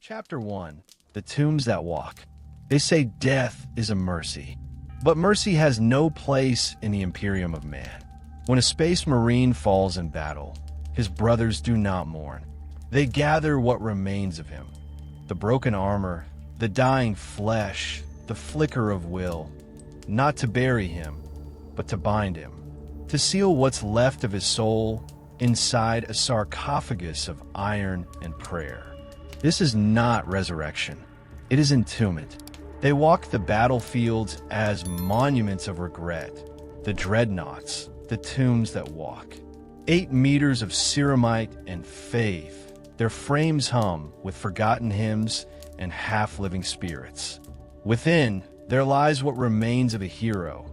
Chapter 1. The Tombs That Walk. They say death is a mercy, but mercy has no place in the Imperium of Man. When a space marine falls in battle, his brothers do not mourn. They gather what remains of him. The broken armor, the dying flesh, the flicker of will, not to bury him, but to bind him, to seal what's left of his soul inside a sarcophagus of iron and prayer. This is not resurrection. It is entombment. They walk the battlefields as monuments of regret, the dreadnoughts, the tombs that walk. 8 meters of ceramite and faith, their frames hum with forgotten hymns and half-living spirits. Within, there lies what remains of a hero,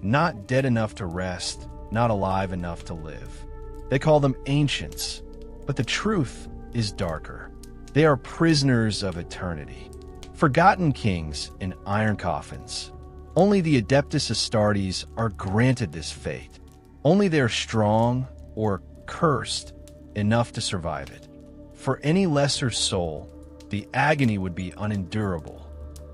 not dead enough to rest, not alive enough to live. They call them ancients, but the truth is darker. They are prisoners of eternity, forgotten kings in iron coffins. Only the Adeptus Astartes are granted this fate. Only they are strong or cursed enough to survive it. For any lesser soul, the agony would be unendurable.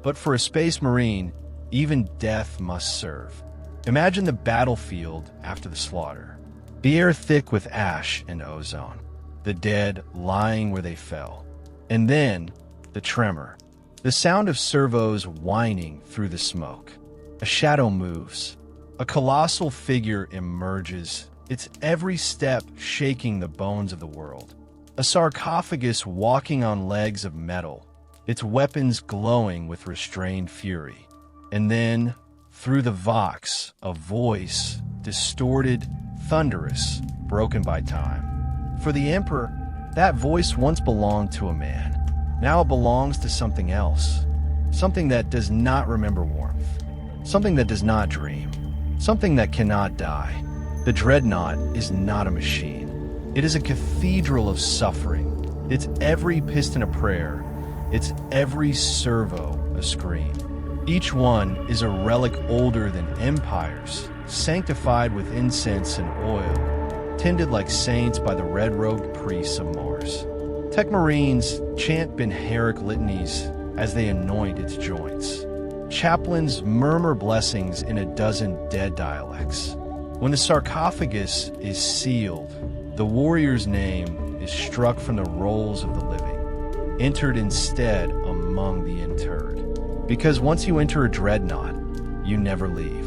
But for a space marine, even death must serve. Imagine the battlefield after the slaughter. The air thick with ash and ozone. The dead lying where they fell. And then, the tremor. The sound of servos whining through the smoke. A shadow moves. A colossal figure emerges, its every step shaking the bones of the world. A sarcophagus walking on legs of metal, its weapons glowing with restrained fury. And then, through the vox, a voice, distorted, thunderous, broken by time. For the Emperor, that voice once belonged to a man. Now it belongs to something else. Something that does not remember warmth. Something that does not dream. Something that cannot die. The Dreadnought is not a machine. It is a cathedral of suffering. It's every piston a prayer. It's every servo a scream. Each one is a relic older than empires, sanctified with incense and oil, tended like saints by the red-robed priests of Mars. Tech Marines chant Benheric litanies as they anoint its joints. Chaplains murmur blessings in a dozen dead dialects. When the sarcophagus is sealed, the warrior's name is struck from the rolls of the living, entered instead among the interred. Because once you enter a dreadnought, you never leave.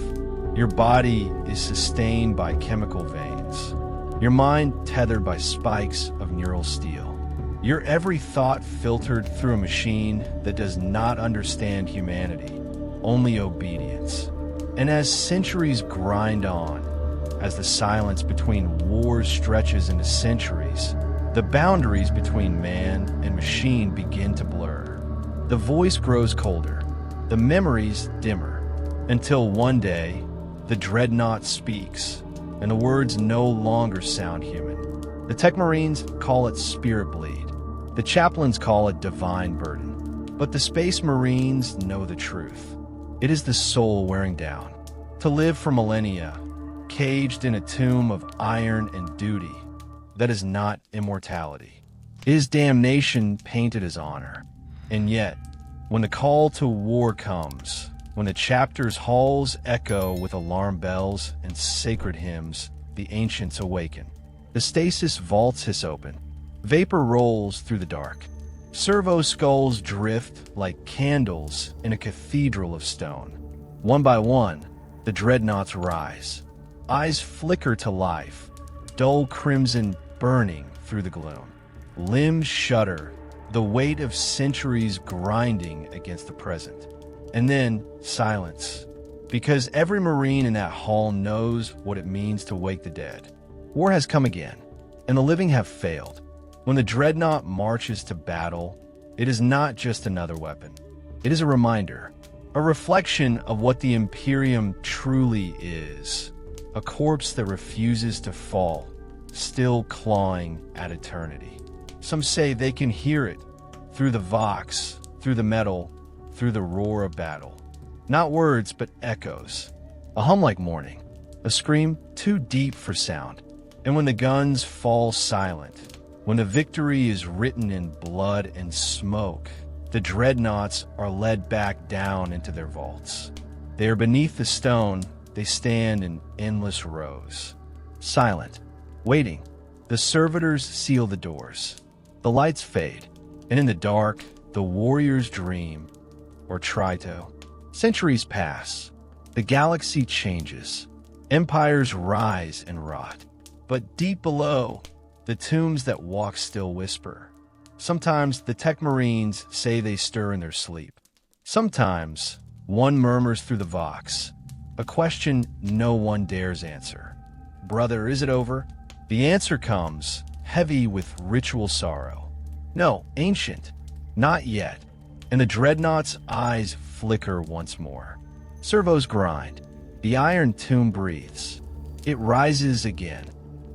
Your body is sustained by chemical veins. Your mind tethered by spikes of neural steel. Your every thought filtered through a machine that does not understand humanity, only obedience. And as centuries grind on, as the silence between wars stretches into centuries, the boundaries between man and machine begin to blur. The voice grows colder, the memories dimmer, until one day, the dreadnought speaks, and the words no longer sound human. The Tech Marines call it spirit bleed. The chaplains call it divine burden. But the Space Marines know the truth. It is the soul wearing down. To live for millennia, caged in a tomb of iron and duty, that is not immortality. It is damnation painted as honor. And yet, when the call to war comes, when the chapter's halls echo with alarm bells and sacred hymns, the ancients awaken. The stasis vaults hiss open. Vapor rolls through the dark. Servo skulls drift like candles in a cathedral of stone. One by one, the dreadnoughts rise. Eyes flicker to life, dull crimson burning through the gloom. Limbs shudder, the weight of centuries grinding against the present. And then silence, because every Marine in that hall knows what it means to wake the dead. War has come again, and the living have failed. When the dreadnought marches to battle, it is not just another weapon. It is a reminder, a reflection of what the Imperium truly is. A corpse that refuses to fall, still clawing at eternity. Some say they can hear it through the vox, through the metal, through the roar of battle. Not words, but echoes. A hum like morning, a scream too deep for sound. And when the guns fall silent, When the victory is written in blood and smoke, the dreadnoughts are led back down into their vaults. They are beneath the stone. They stand in endless rows, silent, waiting. The servitors seal the doors. The lights fade, and in the dark, the warriors dream, or try to. Centuries pass. The galaxy changes. Empires rise and rot. But deep below, the tombs that walk still whisper. Sometimes the tech marines say they stir in their sleep. Sometimes one murmurs through the vox, a question no one dares answer. Brother, is it over? The answer comes, heavy with ritual sorrow. No, ancient, not yet. And the dreadnought's eyes flicker once more. Servos grind. The iron tomb breathes. It rises again,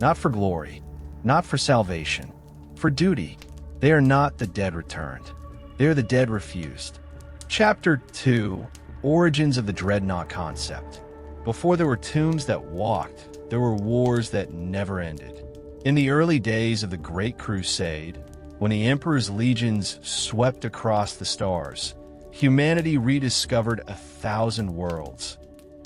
not for glory, not for salvation, for duty. They are not the dead returned. They are the dead refused. Chapter 2, Origins of the Dreadnought Concept. Before there were tombs that walked, there were wars that never ended. In the early days of the Great Crusade, when the Emperor's legions swept across the stars, humanity rediscovered 1,000 worlds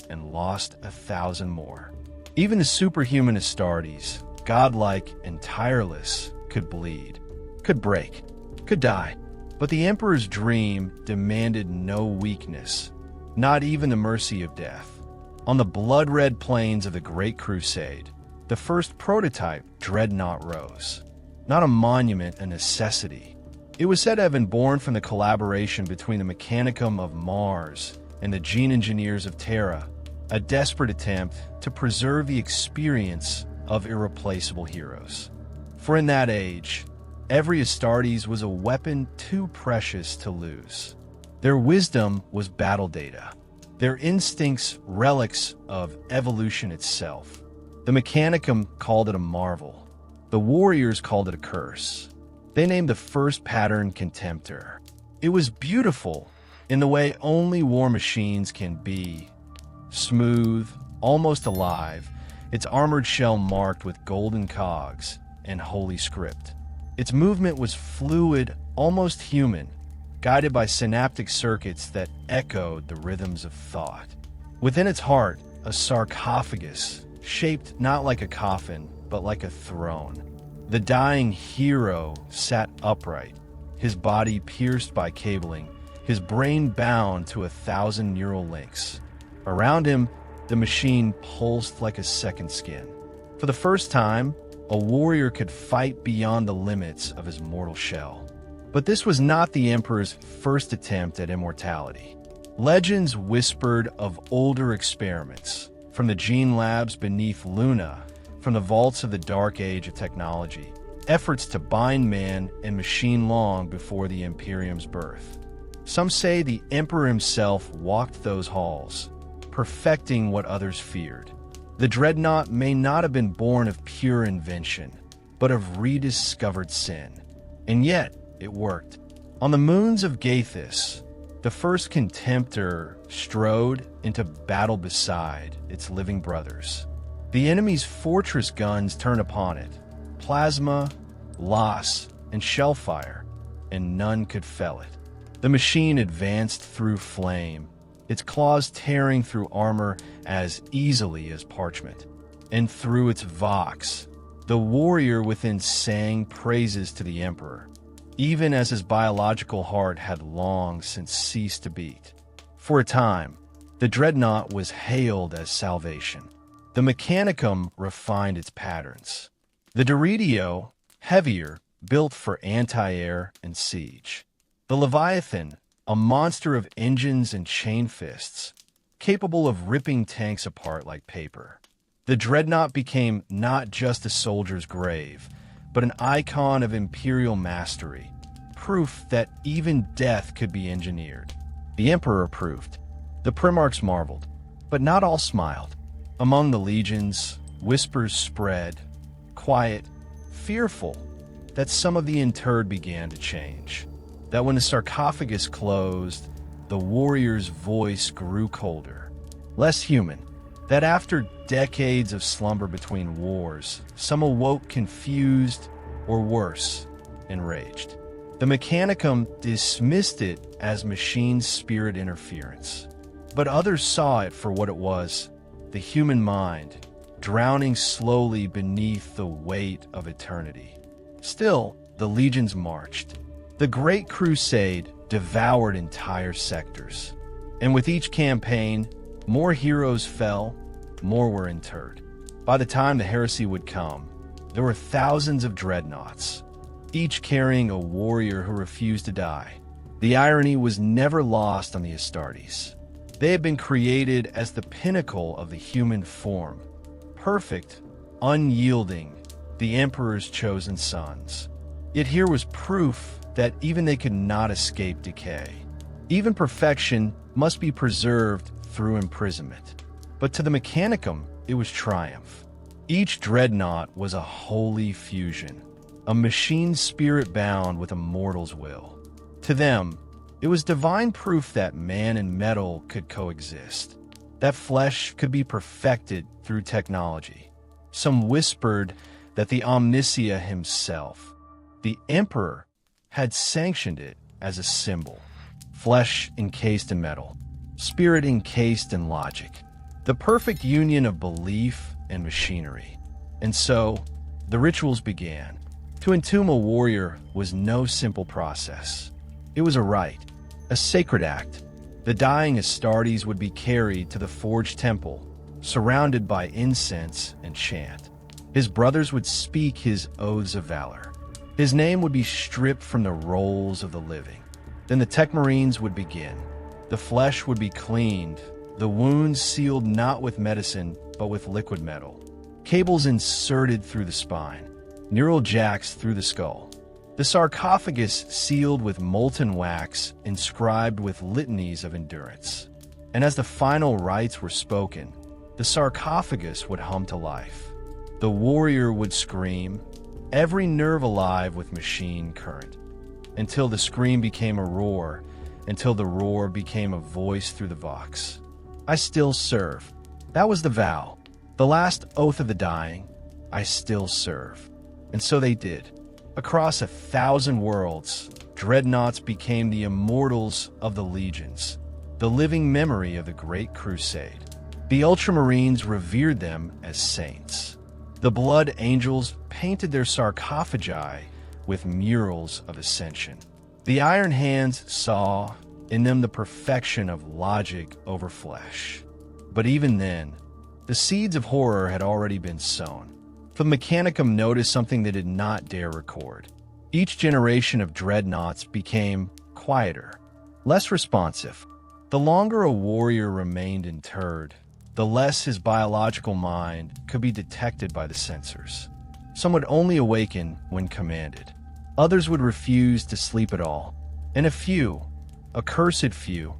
and lost 1,000 more. Even the superhuman Astartes, godlike and tireless, could bleed, could break, could die. But the Emperor's dream demanded no weakness, not even the mercy of death. On the blood-red plains of the Great Crusade, the first prototype dreadnought rose. Not a monument, a necessity. It was said to have been born from the collaboration between the Mechanicum of Mars and the Gene Engineers of Terra, a desperate attempt to preserve the experience of irreplaceable heroes. For in that age, every Astartes was a weapon too precious to lose. Their wisdom was battle data, their instincts relics of evolution itself. The Mechanicum called it a marvel. The warriors called it a curse. They named the first pattern Contemptor. It was beautiful in the way only war machines can be. Smooth, almost alive, its armored shell marked with golden cogs and holy script. Its movement was fluid, almost human, guided by synaptic circuits that echoed the rhythms of thought. Within its heart, a sarcophagus, shaped not like a coffin, but like a throne. The dying hero sat upright, his body pierced by cabling, his brain bound to 1,000 neural links. Around him, the machine pulsed like a second skin. For the first time, a warrior could fight beyond the limits of his mortal shell. But this was not the Emperor's first attempt at immortality. Legends whispered of older experiments, from the gene labs beneath Luna, from the vaults of the dark age of technology, efforts to bind man and machine long before the Imperium's birth. Some say the Emperor himself walked those halls, perfecting what others feared. The dreadnought may not have been born of pure invention, but of rediscovered sin. And yet, it worked. On the moons of Gaethis, the first Contemptor strode into battle beside its living brothers. The enemy's fortress guns turned upon it, plasma, loss, and shellfire, and none could fell it. The machine advanced through flame, its claws tearing through armor as easily as parchment. And through its vox, the warrior within sang praises to the Emperor, even as his biological heart had long since ceased to beat. For a time, the dreadnought was hailed as salvation. The Mechanicum refined its patterns. The Doridio, heavier, built for anti-air and siege. The Leviathan, a monster of engines and chain fists, capable of ripping tanks apart like paper. The dreadnought became not just a soldier's grave, but an icon of imperial mastery, proof that even death could be engineered. The Emperor approved. The Primarchs marveled, but not all smiled. Among the legions, whispers spread, quiet, fearful, that some of the interred began to change. That when the sarcophagus closed, the warrior's voice grew colder, less human. That after decades of slumber between wars, some awoke confused, or worse, enraged. The Mechanicum dismissed it as machine spirit interference, but others saw it for what it was, the human mind, drowning slowly beneath the weight of eternity. Still, the legions marched. The Great Crusade devoured entire sectors, and with each campaign, more heroes fell, more were interred. By the time the heresy would come, there were thousands of dreadnoughts, each carrying a warrior who refused to die. The irony was never lost on the Astartes. They had been created as the pinnacle of the human form, perfect, unyielding, the Emperor's chosen sons. Yet here was proof that even they could not escape decay. Even perfection must be preserved through imprisonment. But to the Mechanicum, it was triumph. Each dreadnought was a holy fusion, a machine spirit bound with a mortal's will. To them, it was divine proof that man and metal could coexist, that flesh could be perfected through technology. Some whispered that the Omnicia himself, the Emperor, had sanctioned it as a symbol. Flesh encased in metal, spirit encased in logic, the perfect union of belief and machinery. And so, the rituals began. To entomb a warrior was no simple process. It was a rite, a sacred act. The dying Astartes would be carried to the forged temple, surrounded by incense and chant. His brothers would speak his oaths of valor. His name would be stripped from the rolls of the living. Then the Tech Marines would begin. The flesh would be cleaned, the wounds sealed not with medicine, but with liquid metal. Cables inserted through the spine, neural jacks through the skull. The sarcophagus sealed with molten wax, inscribed with litanies of endurance. And as the final rites were spoken, the sarcophagus would hum to life. The warrior would scream, every nerve alive with machine current, until the scream became a roar, until the roar became a voice through the vox. I still serve. That was the vow, the last oath of the dying. I still serve. And so they did. Across 1,000 worlds, dreadnoughts became the immortals of the legions, the living memory of the Great Crusade. The Ultramarines revered them as saints. The Blood Angels painted their sarcophagi with murals of ascension. The Iron Hands saw in them the perfection of logic over flesh. But even then, the seeds of horror had already been sown. The Mechanicum noticed something they did not dare record. Each generation of dreadnoughts became quieter, less responsive. The longer a warrior remained interred, the less his biological mind could be detected by the sensors. Some would only awaken when commanded. Others would refuse to sleep at all. And a few, a cursed few,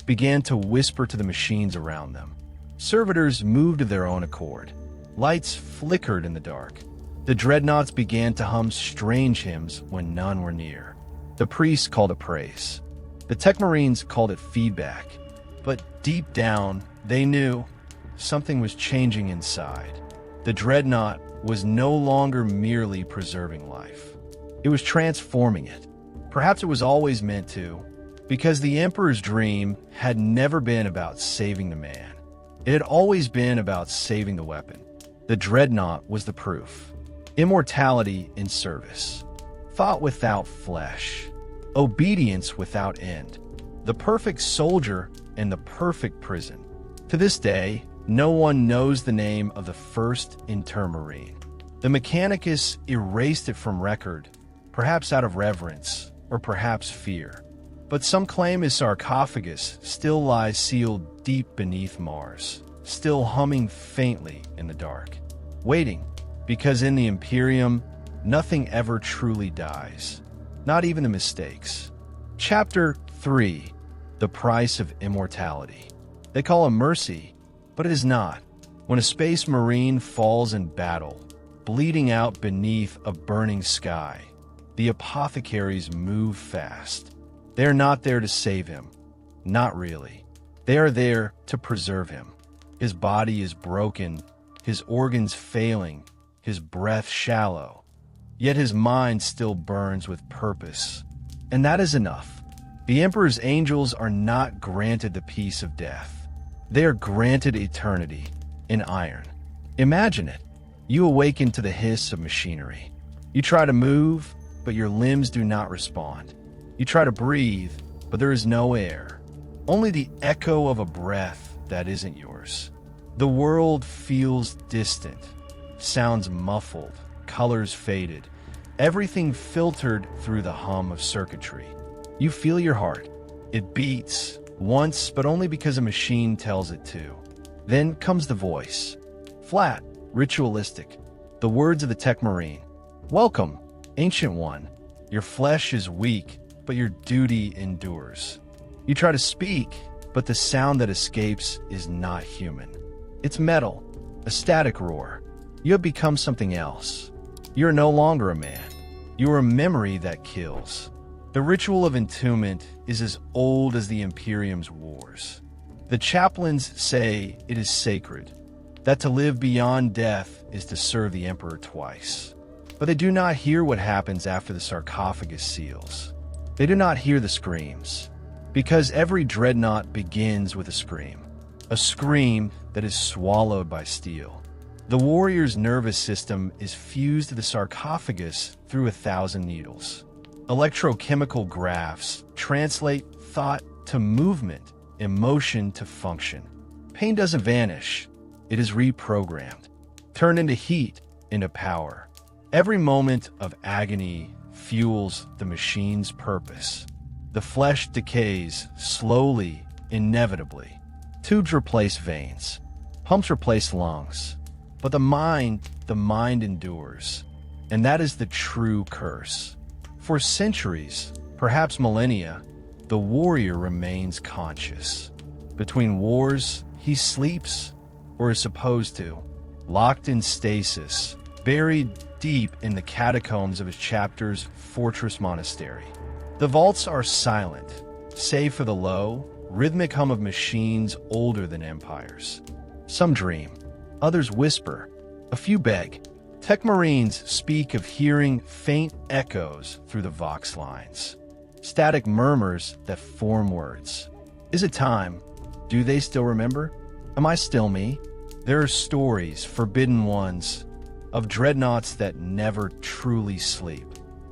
began to whisper to the machines around them. Servitors moved of their own accord. Lights flickered in the dark. The dreadnoughts began to hum strange hymns when none were near. The priests called it praise. The Tech Marines called it feedback. But deep down, they knew something was changing inside. The dreadnought was no longer merely preserving life. It was transforming it. Perhaps it was always meant to, because the Emperor's dream had never been about saving the man. It had always been about saving the weapon. The dreadnought was the proof. Immortality in service. Thought without flesh. Obedience without end. The perfect soldier and the perfect prison. To this day, no one knows the name of the first intermarine. The Mechanicus erased it from record, perhaps out of reverence, or perhaps fear. But some claim his sarcophagus still lies sealed deep beneath Mars, still humming faintly in the dark, waiting, because in the Imperium, nothing ever truly dies, not even the mistakes. Chapter 3. The Price of Immortality. They call it mercy, but it is not. When a space marine falls in battle, bleeding out beneath a burning sky, the apothecaries move fast. They are not there to save him. Not really. They are there to preserve him. His body is broken, his organs failing, his breath shallow. yet his mind still burns with purpose. And that is enough. The Emperor's angels are not granted the peace of death. They are granted eternity in iron. Imagine it. You awaken to the hiss of machinery. You try to move, but your limbs do not respond. You try to breathe, but there is no air. Only the echo of a breath that isn't yours. The world feels distant, sounds muffled, colors faded, everything filtered through the hum of circuitry. You feel your heart. It beats, once, but only because a machine tells it to. Then comes the voice. Flat, ritualistic. The words of the Tech Marine. Welcome, Ancient One. Your flesh is weak, but your duty endures. You try to speak, but the sound that escapes is not human. It's metal, a static roar. You have become something else. You are no longer a man. You are a memory that kills. The ritual of entombment is as old as the Imperium's wars. The chaplains say it is sacred, that to live beyond death is to serve the Emperor twice. But they do not hear what happens after the sarcophagus seals. They do not hear the screams, because every dreadnought begins with a scream that is swallowed by steel. The warrior's nervous system is fused to the sarcophagus through 1,000 needles. Electrochemical graphs translate thought to movement, emotion to function. Pain doesn't vanish. It is reprogrammed, turned into heat, into power. Every moment of agony fuels the machine's purpose. The flesh decays slowly, inevitably. Tubes replace veins. Pumps replace lungs. But the mind endures. And that is the true curse. For centuries, perhaps millennia, the warrior remains conscious. Between wars, he sleeps, or is supposed to, locked in stasis, buried deep in the catacombs of his chapter's fortress monastery. The vaults are silent, save for the low, rhythmic hum of machines older than empires. Some dream, others whisper, a few beg. Tech Marines speak of hearing faint echoes through the Vox lines, static murmurs that form words. Is it time? Do they still remember? Am I still me? There are stories, forbidden ones, of dreadnoughts that never truly sleep.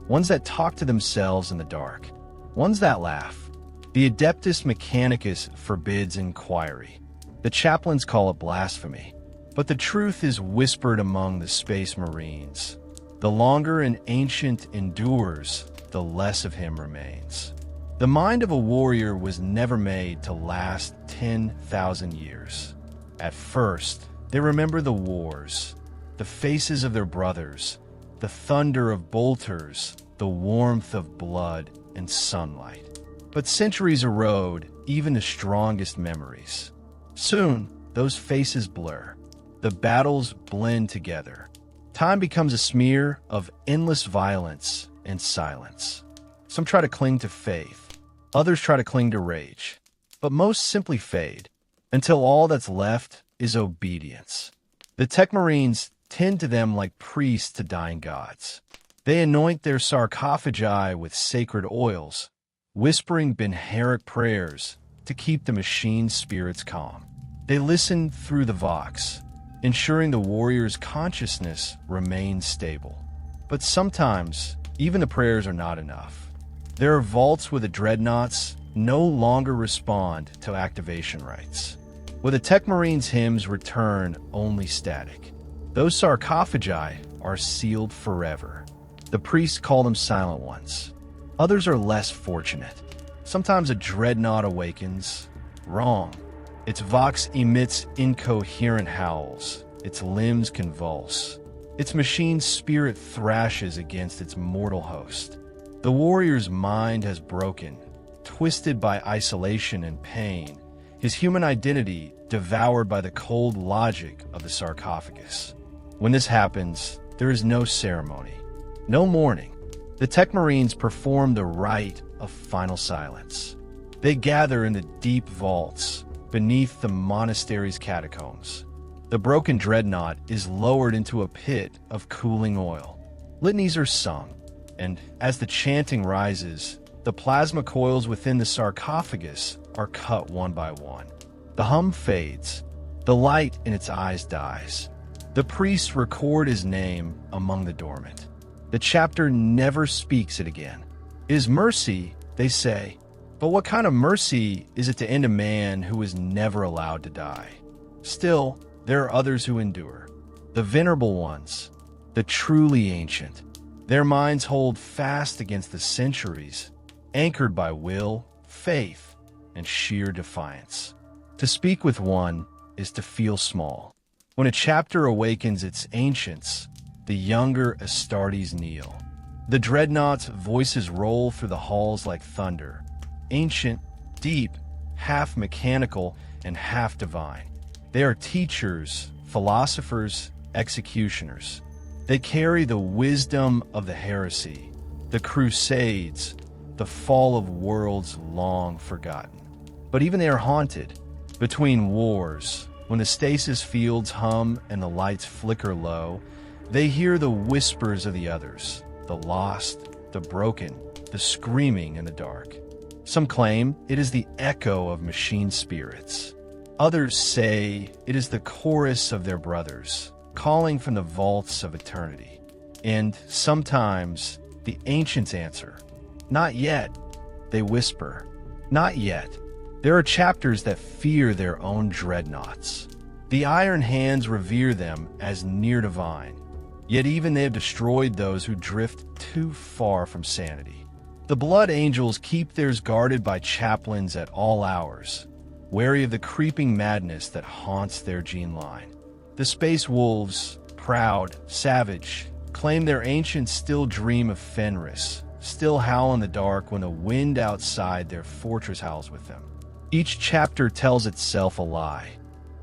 Ones that talk to themselves in the dark. Ones that laugh. The Adeptus Mechanicus forbids inquiry. The chaplains call it blasphemy. But the truth is whispered among the Space Marines. The longer an ancient endures, the less of him remains. The mind of a warrior was never made to last 10,000 years. At first, they remember the wars, the faces of their brothers, the thunder of bolters, the warmth of blood and sunlight. But centuries erode even the strongest memories. Soon, those faces blur. The battles blend together. Time becomes a smear of endless violence and silence. Some try to cling to faith. Others try to cling to rage. But most simply fade, until all that's left is obedience. The Tech Marines tend to them like priests to dying gods. They anoint their sarcophagi with sacred oils, whispering Benheric prayers to keep the machine's spirits calm. They listen through the Vox, ensuring the warrior's consciousness remains stable. But sometimes, even the prayers are not enough. There are vaults where the dreadnoughts no longer respond to activation rites, where the Tech Marines' hymns return only static. Those sarcophagi are sealed forever. The priests call them silent ones. Others are less fortunate. Sometimes a dreadnought awakens. Wrong. Its Vox emits incoherent howls. Its limbs convulse. Its machine's spirit thrashes against its mortal host. The warrior's mind has broken, twisted by isolation and pain, his human identity devoured by the cold logic of the sarcophagus. When this happens, there is no ceremony, no mourning. The Tech Marines perform the rite of final silence. They gather in the deep vaults, beneath the monastery's catacombs. The broken dreadnought is lowered into a pit of cooling oil. Litanies are sung, and as the chanting rises, the plasma coils within the sarcophagus are cut one by one. The hum fades. The light in its eyes dies. The priests record his name among the dormant. The chapter never speaks it again. It is mercy, they say, but what kind of mercy is it to end a man who was never allowed to die? Still, there are others who endure. The venerable ones, the truly ancient. Their minds hold fast against the centuries, anchored by will, faith, and sheer defiance. To speak with one is to feel small. When a chapter awakens its ancients, the younger Astartes kneel. The Dreadnoughts' voices roll through the halls like thunder, ancient, deep, half mechanical, and half divine. They are teachers, philosophers, executioners. They carry the wisdom of the heresy, the crusades, the fall of worlds long forgotten. But even they are haunted. Between wars, when the stasis fields hum and the lights flicker low, they hear the whispers of the others, the lost, the broken, the screaming in the dark. Some claim it is the echo of machine spirits. Others say it is the chorus of their brothers, calling from the vaults of eternity. And sometimes the ancients answer, "Not yet." They whisper, "Not yet." There are chapters that fear their own dreadnoughts. The Iron Hands revere them as near divine, yet even they have destroyed those who drift too far from sanity. The Blood Angels keep theirs guarded by chaplains at all hours, wary of the creeping madness that haunts their gene line. The Space Wolves, proud, savage, claim their ancients still dream of Fenris, still howl in the dark when the wind outside their fortress howls with them. Each chapter tells itself a lie,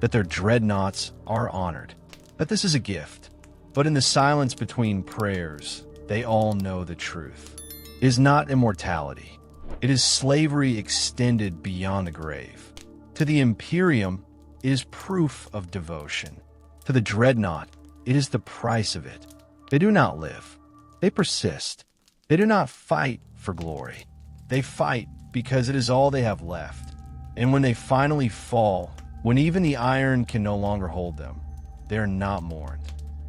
that their dreadnoughts are honored, that this is a gift. But in the silence between prayers, they all know the truth. It is not immortality. It is slavery extended beyond the grave. To the Imperium, it is proof of devotion. To the dreadnought, it is the price of it. They do not live. They persist. They do not fight for glory. They fight because it is all they have left. And when they finally fall, when even the iron can no longer hold them, they are not mourned.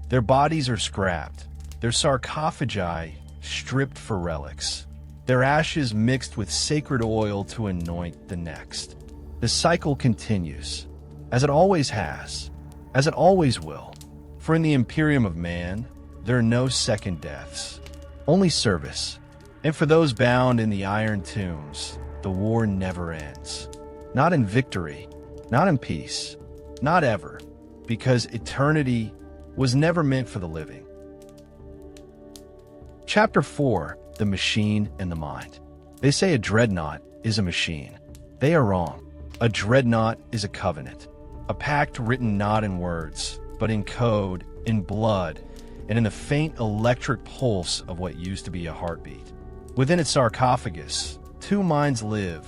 Their bodies are scrapped, their sarcophagi stripped for relics, their ashes mixed with sacred oil to anoint the next. The cycle continues, as it always has, as it always will. For in the Imperium of Man, there are no second deaths, only service. And for those bound in the iron tombs, the war never ends. Not in victory, not in peace, not ever, because eternity was never meant for the living. Chapter 4, The Machine and the Mind. They say a dreadnought is a machine. They are wrong. A dreadnought is a covenant, a pact written not in words, but in code, in blood, and in the faint electric pulse of what used to be a heartbeat. Within its sarcophagus, two minds live,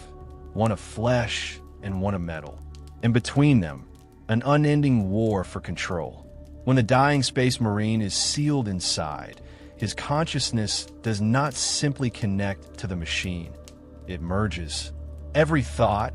one of flesh and one of metal. And between them, an unending war for control. When the dying space marine is sealed inside, his consciousness does not simply connect to the machine. It merges. Every thought,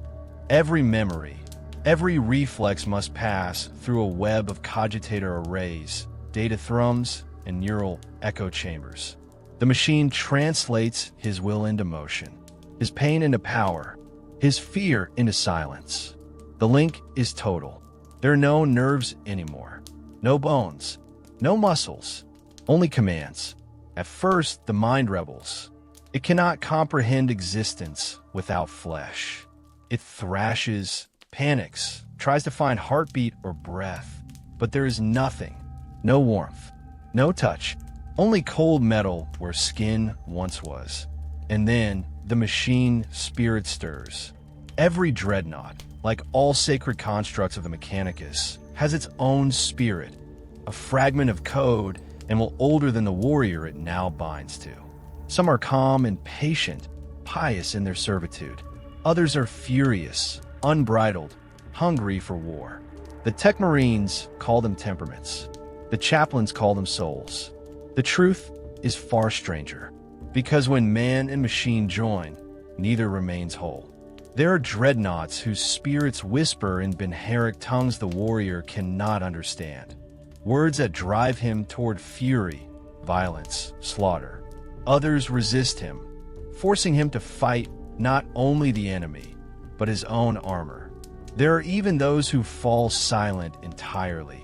every memory, every reflex must pass through a web of cogitator arrays, data thrums, and neural echo chambers. The machine translates his will into motion, his pain into power, his fear into silence. The link is total. There are no nerves anymore, no bones, no muscles, only commands. At first, the mind rebels. It cannot comprehend existence without flesh. It thrashes, panics, tries to find heartbeat or breath, but there is nothing, no warmth, no touch, only cold metal where skin once was. And then the machine spirit stirs. Every dreadnought, like all sacred constructs of the Mechanicus, has its own spirit, a fragment of code and will older than the warrior it now binds to. Some are calm and patient, pious in their servitude. Others are furious, unbridled, hungry for war. The Tech Marines call them temperaments. The chaplains call them souls. The truth, is far stranger, because when man and machine join, neither remains whole. There are dreadnoughts whose spirits whisper in Benheric tongues the warrior cannot understand, words that drive him toward fury, violence, slaughter. Others resist him, forcing him to fight not only the enemy, but his own armor. There are even those who fall silent entirely,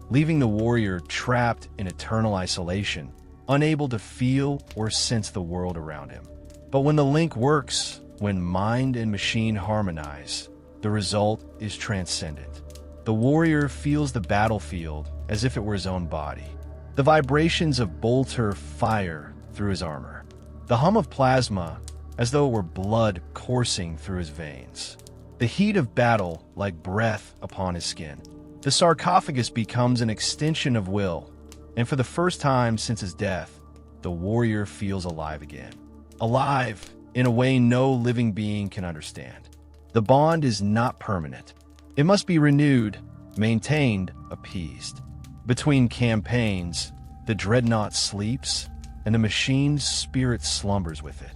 leaving the warrior trapped in eternal isolation, unable to feel or sense the world around him. But when the link works, when mind and machine harmonize, the result is transcendent. The warrior feels the battlefield as if it were his own body. The vibrations of bolter fire through his armor. The hum of plasma as though it were blood coursing through his veins. The heat of battle like breath upon his skin. The sarcophagus becomes an extension of will, and for the first time since his death, the warrior feels alive again. Alive in a way no living being can understand. The bond is not permanent. It must be renewed, maintained, appeased. Between campaigns, the dreadnought sleeps, and the machine's spirit slumbers with it.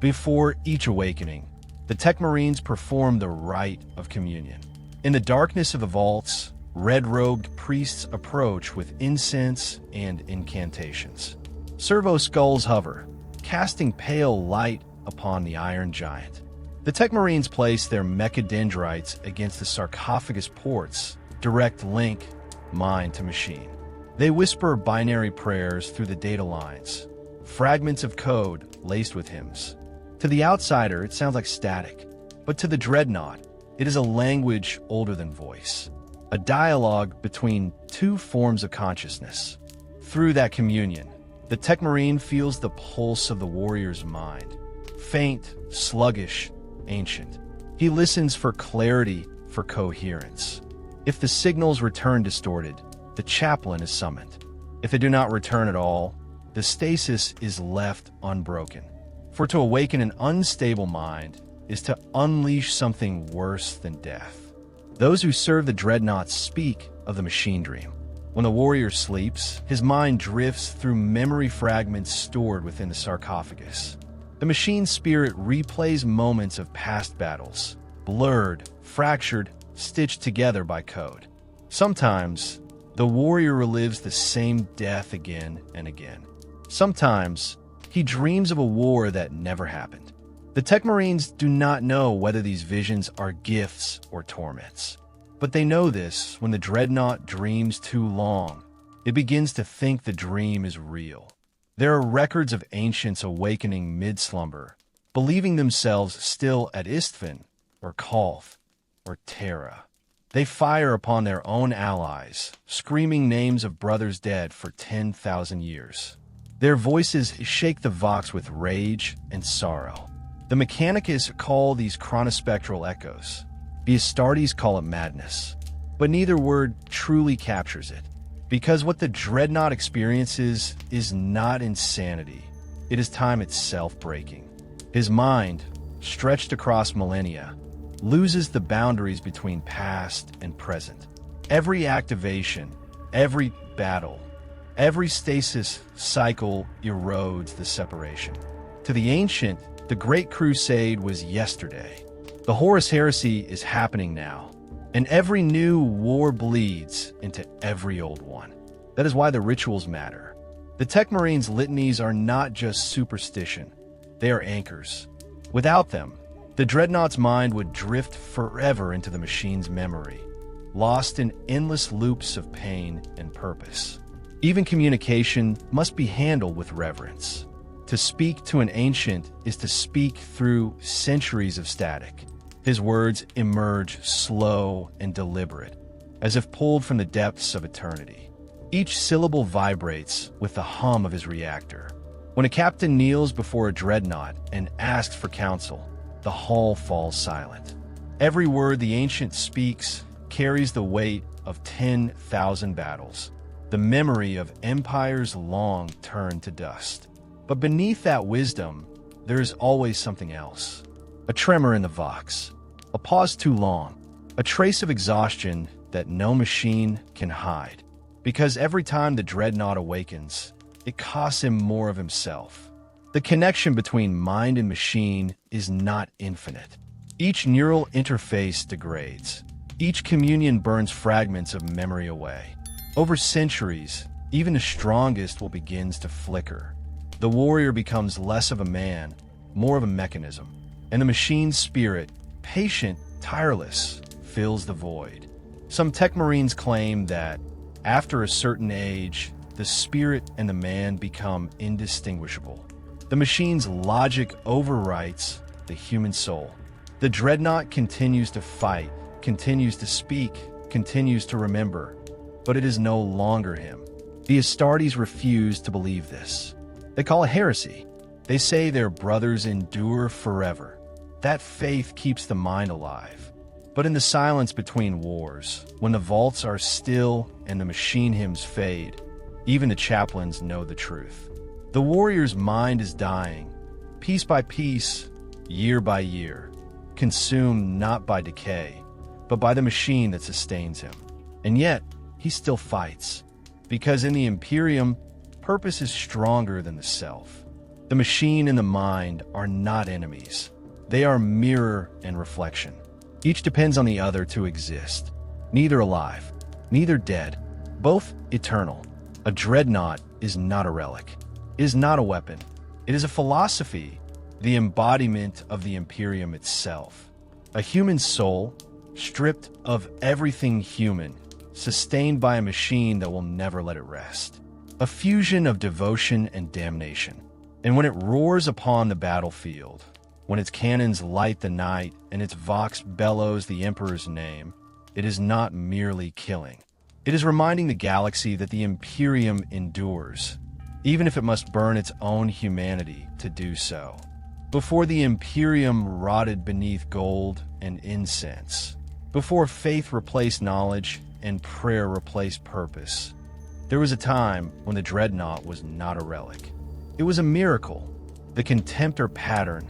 Before each awakening, the Tech Marines perform the rite of communion. In the darkness of the vaults, red-robed priests approach with incense and incantations. Servo skulls hover, casting pale light upon the iron giant. The Tech Marines place their mechadendrites against the sarcophagus ports, direct link mind to machine. They whisper binary prayers through the data lines, fragments of code laced with hymns. To the outsider, it sounds like static, but to the dreadnought, it is a language older than voice, a dialogue between two forms of consciousness. Through that communion, the Tech Marine feels the pulse of the warrior's mind, faint, sluggish, ancient. He listens for clarity, for coherence. If the signals return distorted, the chaplain is summoned. If they do not return at all, the stasis is left unbroken. For to awaken an unstable mind is to unleash something worse than death. Those who serve the dreadnoughts speak of the machine dream. When the warrior sleeps, his mind drifts through memory fragments stored within the sarcophagus. The machine spirit replays moments of past battles, blurred, fractured, stitched together by code. Sometimes, the warrior relives the same death again and again. Sometimes, he dreams of a war that never happened. The Tech Marines do not know whether these visions are gifts or torments. But they know this: when the dreadnought dreams too long, it begins to think the dream is real. There are records of ancients awakening mid-slumber, believing themselves still at Isthven, or Kolth, or Terra. They fire upon their own allies, screaming names of brothers dead for 10,000 years. Their voices shake the Vox with rage and sorrow. The Mechanicus call these chronospectral echoes. The Astartes call it madness. But neither word truly captures it. Because what the dreadnought experiences is not insanity. It is time itself breaking. His mind, stretched across millennia, loses the boundaries between past and present. Every activation, every battle, every stasis cycle erodes the separation. To the ancient, the Great Crusade was yesterday. The Horus Heresy is happening now, and every new war bleeds into every old one. That is why the rituals matter. The Tech Marines' litanies are not just superstition, they are anchors. Without them, the dreadnought's mind would drift forever into the machine's memory, lost in endless loops of pain and purpose. Even communication must be handled with reverence. To speak to an ancient is to speak through centuries of static. His words emerge slow and deliberate, as if pulled from the depths of eternity. Each syllable vibrates with the hum of his reactor. When a captain kneels before a dreadnought and asks for counsel, the hall falls silent. Every word the ancient speaks carries the weight of 10,000 battles, the memory of empires long turned to dust. But beneath that wisdom, there is always something else. A tremor in the Vox, a pause too long, a trace of exhaustion that no machine can hide. Because every time the dreadnought awakens, it costs him more of himself. The connection between mind and machine is not infinite. Each neural interface degrades. Each communion burns fragments of memory away. Over centuries, even the strongest will begin to flicker. The warrior becomes less of a man, more of a mechanism, and the machine's spirit, patient, tireless, fills the void. Some tech marines claim that, after a certain age, the spirit and the man become indistinguishable. The machine's logic overwrites the human soul. The dreadnought continues to fight, continues to speak, continues to remember, but it is no longer him. The Astartes refuse to believe this. They call it heresy. They say their brothers endure forever. That faith keeps the mind alive. But in the silence between wars, when the vaults are still and the machine hymns fade, even the chaplains know the truth. The warrior's mind is dying, piece by piece, year by year, consumed not by decay, but by the machine that sustains him. And yet, he still fights, because in the Imperium, purpose is stronger than the self. The machine and the mind are not enemies. They are mirror and reflection. Each depends on the other to exist. Neither alive, neither dead, both eternal. A dreadnought is not a relic. It is not a weapon. It is a philosophy, the embodiment of the Imperium itself. A human soul, stripped of everything human, sustained by a machine that will never let it rest. A fusion of devotion and damnation. And when it roars upon the battlefield, when its cannons light the night and its vox bellows the Emperor's name, it is not merely killing. It is reminding the galaxy that the Imperium endures, even if it must burn its own humanity to do so. Before the Imperium rotted beneath gold and incense, before faith replaced knowledge and prayer replaced purpose, there was a time when the dreadnought was not a relic. It was a miracle. The Contemptor pattern,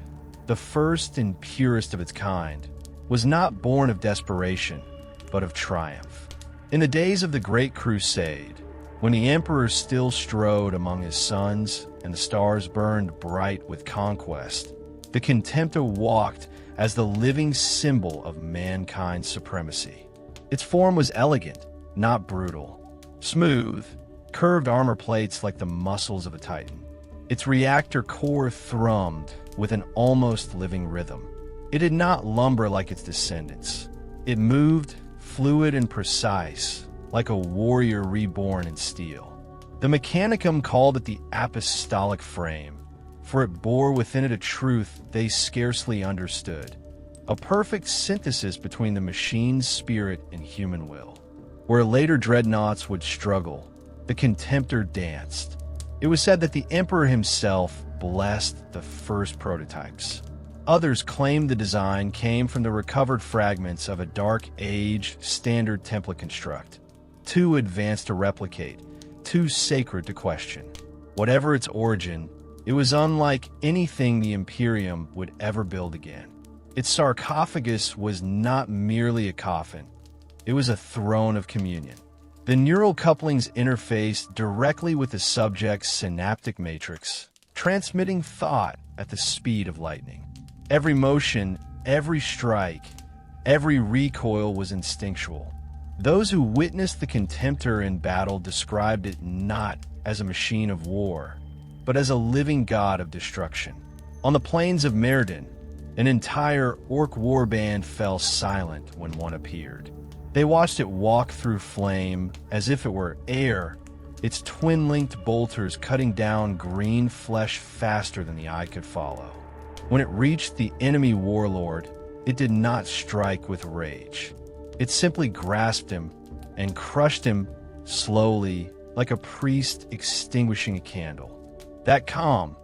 the first and purest of its kind, was not born of desperation, but of triumph. In the days of the Great Crusade, when the Emperor still strode among his sons and the stars burned bright with conquest, the Contemptor walked as the living symbol of mankind's supremacy. Its form was elegant, not brutal. Smooth, curved armor plates like the muscles of a titan. Its reactor core thrummed with an almost living rhythm. It did not lumber like its descendants. It moved, fluid and precise, like a warrior reborn in steel. The Mechanicum called it the apostolic frame, for it bore within it a truth they scarcely understood, a perfect synthesis between the machine's spirit and human will. Where later dreadnoughts would struggle, the Contemptor danced. It was said that the Emperor himself blessed the first prototypes. Others claimed the design came from the recovered fragments of a Dark Age standard template construct, too advanced to replicate, too sacred to question. Whatever its origin, it was unlike anything the Imperium would ever build again. Its sarcophagus was not merely a coffin, it was a throne of communion. The neural couplings interfaced directly with the subject's synaptic matrix, transmitting thought at the speed of lightning. Every motion, every strike, every recoil was instinctual. Those who witnessed the Contemptor in battle described it not as a machine of war, but as a living god of destruction. On the plains of Meriden, an entire orc warband fell silent when one appeared. They watched it walk through flame as if it were air, its twin-linked bolters cutting down green flesh faster than the eye could follow. When it reached the enemy warlord, it did not strike with rage. It simply grasped him and crushed him slowly, like a priest extinguishing a candle. That calm,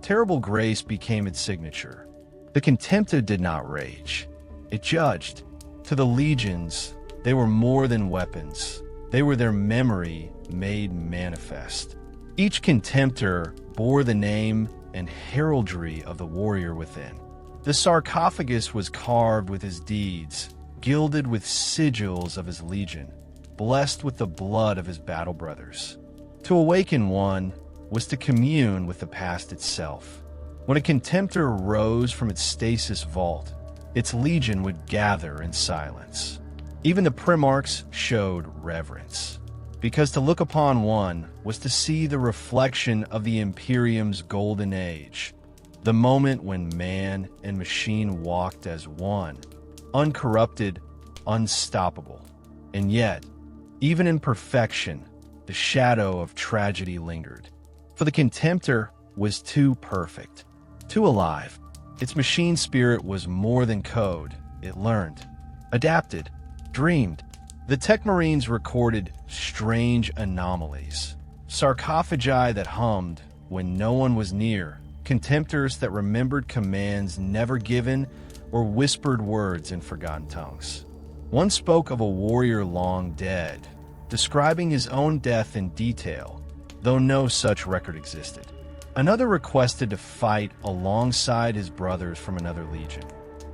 terrible grace became its signature. The Contemptor did not rage. It judged. To the legions, they were more than weapons. They were their memory made manifest. Each Contemptor bore the name and heraldry of the warrior within. The sarcophagus was carved with his deeds, gilded with sigils of his legion, blessed with the blood of his battle brothers. To awaken one, was to commune with the past itself. When a contemptor rose from its stasis vault, its legion would gather in silence. Even the Primarchs showed reverence, because to look upon one was to see the reflection of the Imperium's golden age, the moment when man and machine walked as one, uncorrupted, unstoppable. And yet, even in perfection, the shadow of tragedy lingered. For the Contemptor was too perfect, too alive. Its machine spirit was more than code. It learned, adapted, dreamed. The Tech Marines recorded strange anomalies, sarcophagi that hummed when no one was near, Contemptors that remembered commands never given or whispered words in forgotten tongues. One spoke of a warrior long dead, describing his own death in detail, though no such record existed. Another requested to fight alongside his brothers from another legion,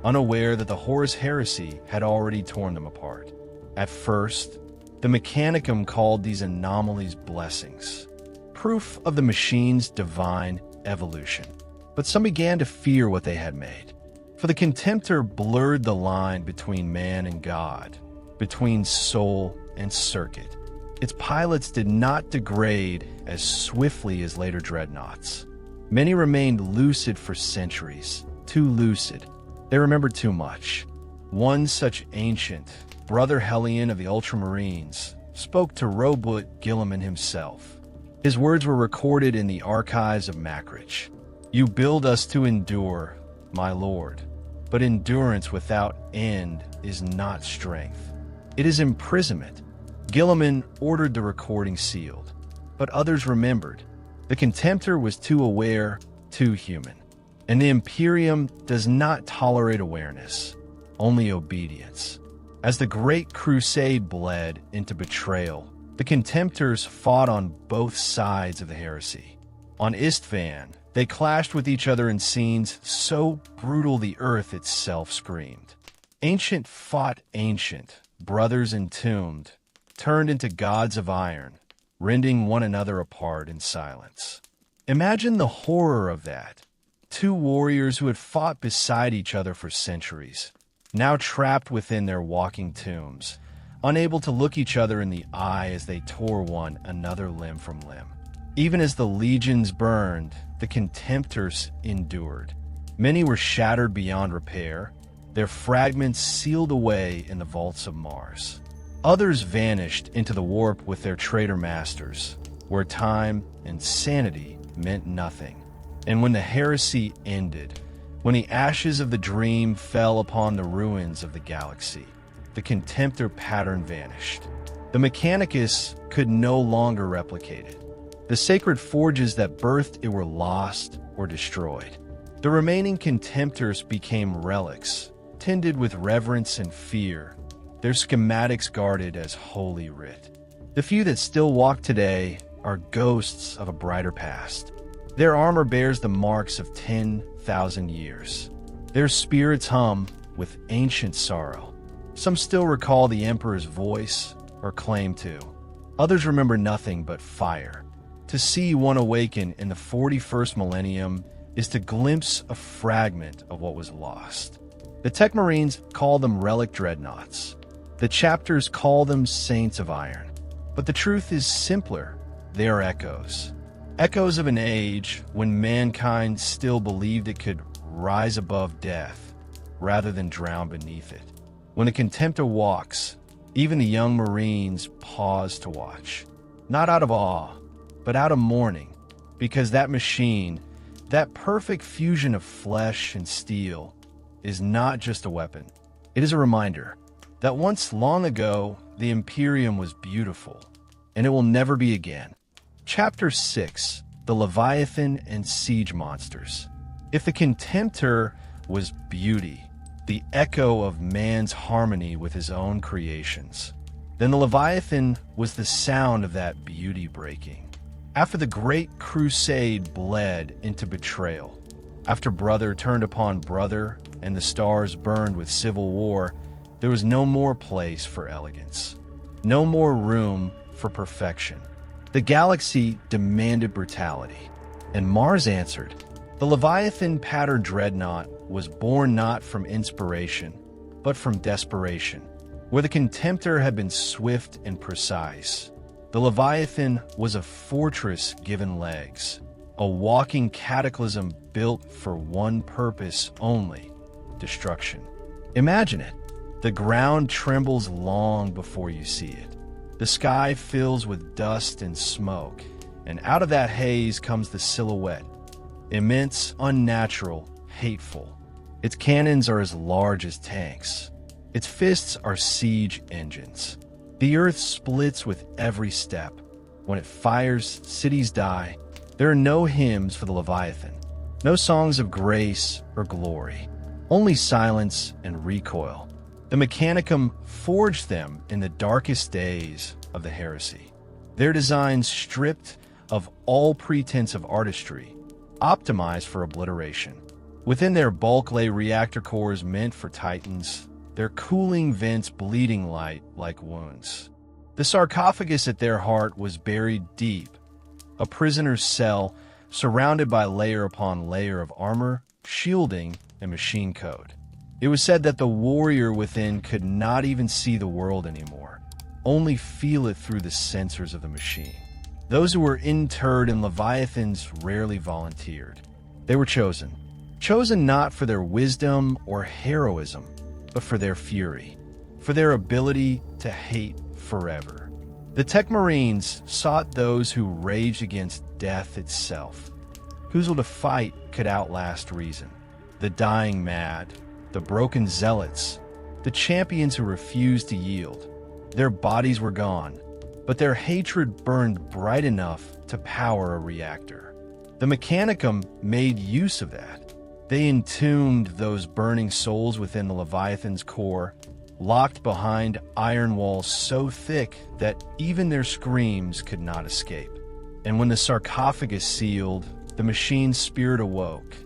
unaware that the Horus heresy had already torn them apart. At first, the Mechanicum called these anomalies blessings, proof of the machine's divine evolution. But some began to fear what they had made. For the Contemptor blurred the line between man and God, between soul and circuit. Its pilots did not degrade as swiftly as later dreadnoughts. Many remained lucid for centuries, too lucid. They remembered too much. One such ancient, Brother Hellion of the Ultramarines, spoke to Robot Gilliman himself. His words were recorded in the archives of Macrich. "You build us to endure, my lord, but endurance without end is not strength. It is imprisonment." Gilliman ordered the recording sealed, but others remembered. The Contemptor was too aware, too human. And the Imperium does not tolerate awareness, only obedience. As the Great Crusade bled into betrayal, the Contemptors fought on both sides of the heresy. On Istvan, they clashed with each other in scenes so brutal the earth itself screamed. Ancient fought ancient, brothers entombed, turned into gods of iron, rending one another apart in silence. Imagine the horror of that. Two warriors who had fought beside each other for centuries, now trapped within their walking tombs, unable to look each other in the eye as they tore one another limb from limb. Even as the legions burned, the Contemptors endured. Many were shattered beyond repair, their fragments sealed away in the vaults of Mars. Others vanished into the warp with their traitor masters, where time and sanity meant nothing. And when the heresy ended, when the ashes of the dream fell upon the ruins of the galaxy, the Contemptor pattern vanished. The Mechanicus could no longer replicate it. The sacred forges that birthed it were lost or destroyed. The remaining Contemptors became relics, tended with reverence and fear, their schematics guarded as holy writ. The few that still walk today are ghosts of a brighter past. Their armor bears the marks of 10,000 years. Their spirits hum with ancient sorrow. Some still recall the Emperor's voice, or claim to. Others remember nothing but fire. To see one awaken in the 41st millennium is to glimpse a fragment of what was lost. The Tech Marines call them relic dreadnoughts. The chapters call them Saints of Iron. But the truth is simpler. They are echoes. Echoes of an age when mankind still believed it could rise above death, rather than drown beneath it. When a Contemptor walks, even the young Marines pause to watch. Not out of awe, but out of mourning, because that machine, that perfect fusion of flesh and steel, is not just a weapon. It is a reminder that once long ago, the Imperium was beautiful, and it will never be again. Chapter 6, The Leviathan and Siege Monsters. If the Contemptor was beauty, the echo of man's harmony with his own creations, then the Leviathan was the sound of that beauty breaking. After the Great Crusade bled into betrayal, after brother turned upon brother and the stars burned with civil war, there was no more place for elegance, no more room for perfection. The galaxy demanded brutality, and Mars answered. The Leviathan-patterned dreadnought was born not from inspiration, but from desperation. Where the Contemptor had been swift and precise, the Leviathan was a fortress given legs, a walking cataclysm built for one purpose only: destruction. Imagine it. The ground trembles long before you see it. The sky fills with dust and smoke, and out of that haze comes the silhouette. Immense, unnatural, hateful. Its cannons are as large as tanks. Its fists are siege engines. The earth splits with every step. When it fires, cities die. There are no hymns for the Leviathan, no songs of grace or glory, only silence and recoil. The Mechanicum forged them in the darkest days of the heresy. Their designs stripped of all pretense of artistry, optimized for obliteration. Within their bulk lay reactor cores meant for titans, their cooling vents bleeding light like wounds. The sarcophagus at their heart was buried deep, a prisoner's cell surrounded by layer upon layer of armor, shielding, and machine code. It was said that the warrior within could not even see the world anymore, only feel it through the sensors of the machine. Those who were interred in Leviathans rarely volunteered. They were chosen not for their wisdom or heroism, but for their fury, for their ability to hate forever. The Tech Marines sought those who raged against death itself, whose will to fight could outlast reason. The dying mad, the broken zealots, the champions who refused to yield. Their bodies were gone, but their hatred burned bright enough to power a reactor. The Mechanicum made use of that. They entombed those burning souls within the Leviathan's core, locked behind iron walls so thick that even their screams could not escape. And when the sarcophagus sealed, the machine's spirit awoke,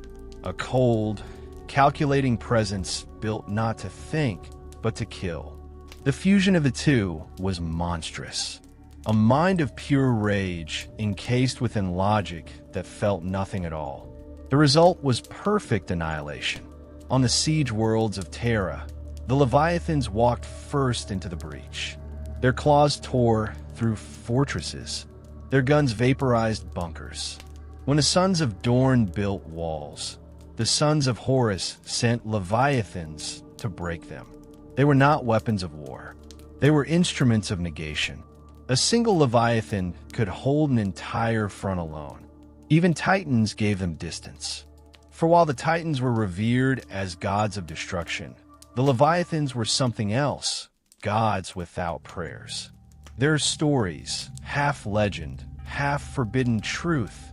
a cold, calculating presence built not to think, but to kill. The fusion of the two was monstrous. A mind of pure rage encased within logic that felt nothing at all. The result was perfect annihilation. On the siege worlds of Terra, the Leviathans walked first into the breach. Their claws tore through fortresses. Their guns vaporized bunkers. When the sons of Dorn built walls, the sons of Horus sent Leviathans to break them. They were not weapons of war. They were instruments of negation. A single Leviathan could hold an entire front alone. Even Titans gave them distance. For while the Titans were revered as gods of destruction, the Leviathans were something else, gods without prayers. There are stories, half legend, half forbidden truth,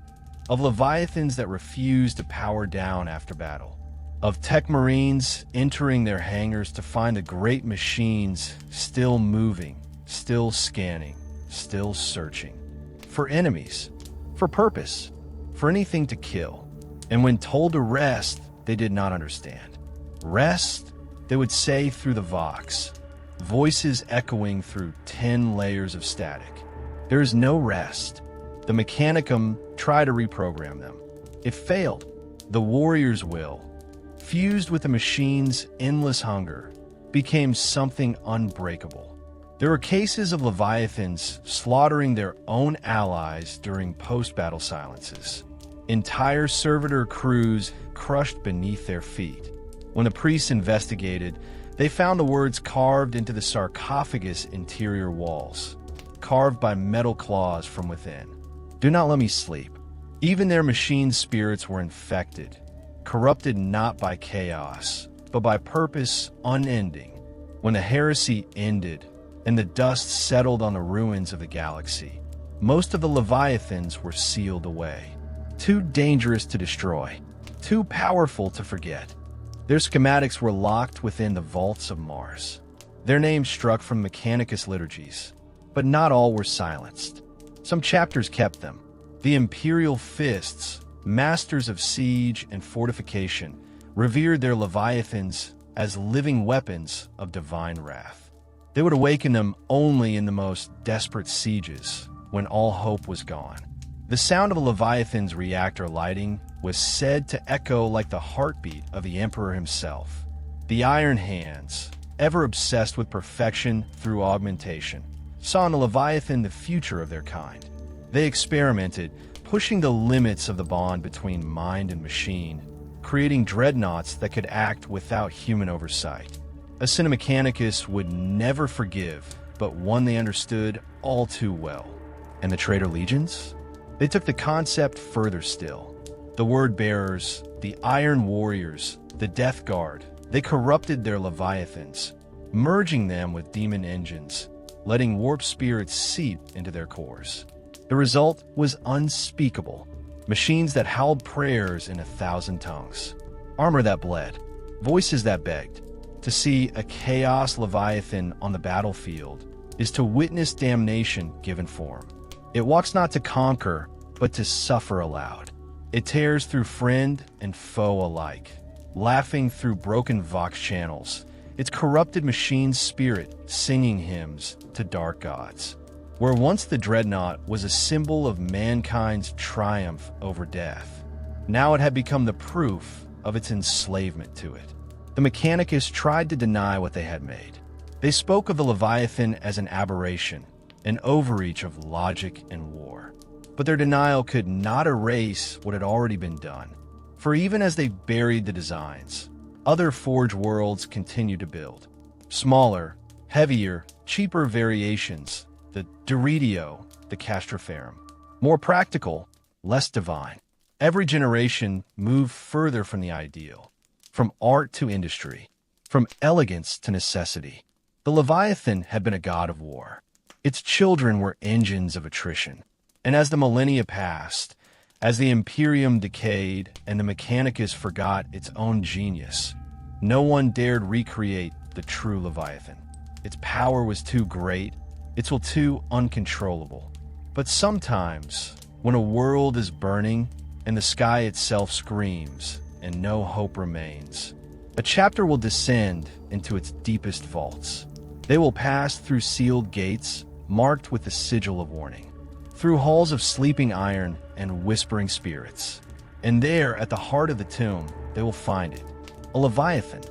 of Leviathans that refused to power down after battle, of Tech Marines entering their hangars to find the great machines still moving, still scanning, still searching. For enemies, for purpose, for anything to kill. And when told to rest, they did not understand. Rest, they would say through the Vox, voices echoing through 10 layers of static. There is no rest. The Mechanicum tried to reprogram them. It failed. The warrior's will, fused with the machine's endless hunger, became something unbreakable. There were cases of Leviathans slaughtering their own allies during post-battle silences. Entire servitor crews crushed beneath their feet. When the priests investigated, they found the words carved into the sarcophagus interior walls, carved by metal claws from within. Do not let me sleep. Even their machine spirits were infected, corrupted not by chaos, but by purpose unending. When the heresy ended, and the dust settled on the ruins of the galaxy, most of the Leviathans were sealed away. Too dangerous to destroy, too powerful to forget. Their schematics were locked within the vaults of Mars. Their names struck from Mechanicus liturgies, but not all were silenced. Some chapters kept them. The Imperial Fists, masters of siege and fortification, revered their Leviathans as living weapons of divine wrath. They would awaken them only in the most desperate sieges, when all hope was gone. The sound of a Leviathan's reactor lighting was said to echo like the heartbeat of the Emperor himself. The Iron Hands, ever obsessed with perfection through augmentation, saw in the Leviathan the future of their kind. They experimented, pushing the limits of the bond between mind and machine, creating dreadnoughts that could act without human oversight. A Cinemechanicus would never forgive, but one they understood all too well. And the traitor legions? They took the concept further still. The Word-bearers, the Iron Warriors, the Death Guard, they corrupted their Leviathans, merging them with demon engines, letting warp spirits seep into their cores. The result was unspeakable. Machines that howled prayers in 1,000 tongues. Armor that bled. Voices that begged. To see a chaos Leviathan on the battlefield is to witness damnation given form. It walks not to conquer, but to suffer aloud. It tears through friend and foe alike, laughing through broken vox channels, its corrupted machine's spirit singing hymns to dark gods. Where once the Dreadnought was a symbol of mankind's triumph over death, now it had become the proof of its enslavement to it. The Mechanicus tried to deny what they had made. They spoke of the Leviathan as an aberration, an overreach of logic and war. But their denial could not erase what had already been done. For even as they buried the designs, other Forge worlds continued to build. Smaller, heavier, cheaper variations, the Doridio, the Castroferum. More practical, less divine. Every generation moved further from the ideal, from art to industry, from elegance to necessity. The Leviathan had been a god of war. Its children were engines of attrition. And as the millennia passed, as the Imperium decayed and the Mechanicus forgot its own genius, no one dared recreate the true Leviathan. Its power was too great, its will too uncontrollable. But sometimes, when a world is burning and the sky itself screams and no hope remains, a chapter will descend into its deepest vaults. They will pass through sealed gates marked with the sigil of warning, through halls of sleeping iron and whispering spirits. And there, at the heart of the tomb, they will find it, a Leviathan,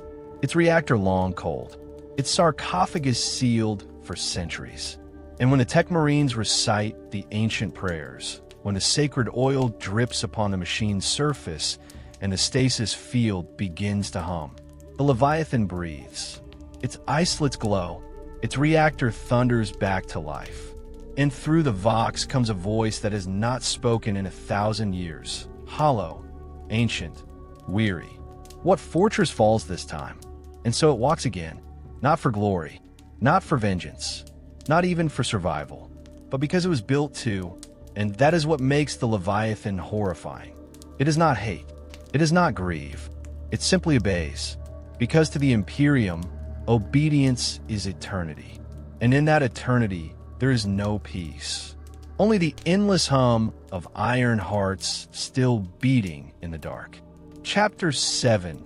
its reactor long cold, its sarcophagus sealed for centuries. And when the Tech Marines recite the ancient prayers, when the sacred oil drips upon the machine's surface and the stasis field begins to hum, the Leviathan breathes. Its islets glow, its reactor thunders back to life. And through the vox comes a voice that has not spoken in 1,000 years, hollow, ancient, weary. What fortress falls this time? And so it walks again, not for glory, not for vengeance, not even for survival, but because it was built to, and that is what makes the Leviathan horrifying. It is not hate, it is not grieve, it simply obeys, because to the Imperium, obedience is eternity, and in that eternity, there is no peace. Only the endless hum of iron hearts still beating in the dark. Chapter 7,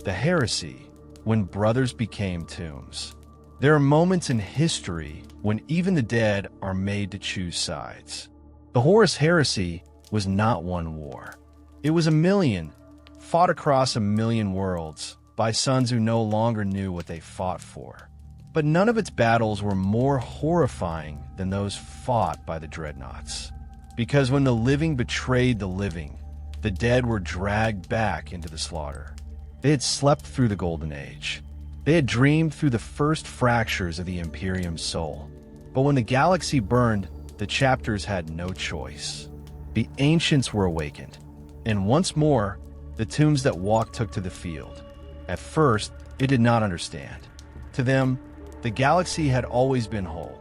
The Heresy, When Brothers Became Tombs. There are moments in history when even the dead are made to choose sides. The Horus Heresy was not one war. It was a million, fought across a million worlds, by sons who no longer knew what they fought for. But none of its battles were more horrifying than those fought by the Dreadnoughts. Because when the living betrayed the living, the dead were dragged back into the slaughter. They had slept through the Golden Age. They had dreamed through the first fractures of the Imperium's soul. But when the galaxy burned, the chapters had no choice. The ancients were awakened. And once more, the tombs that walked took to the field. At first, it did not understand. To them, the galaxy had always been whole.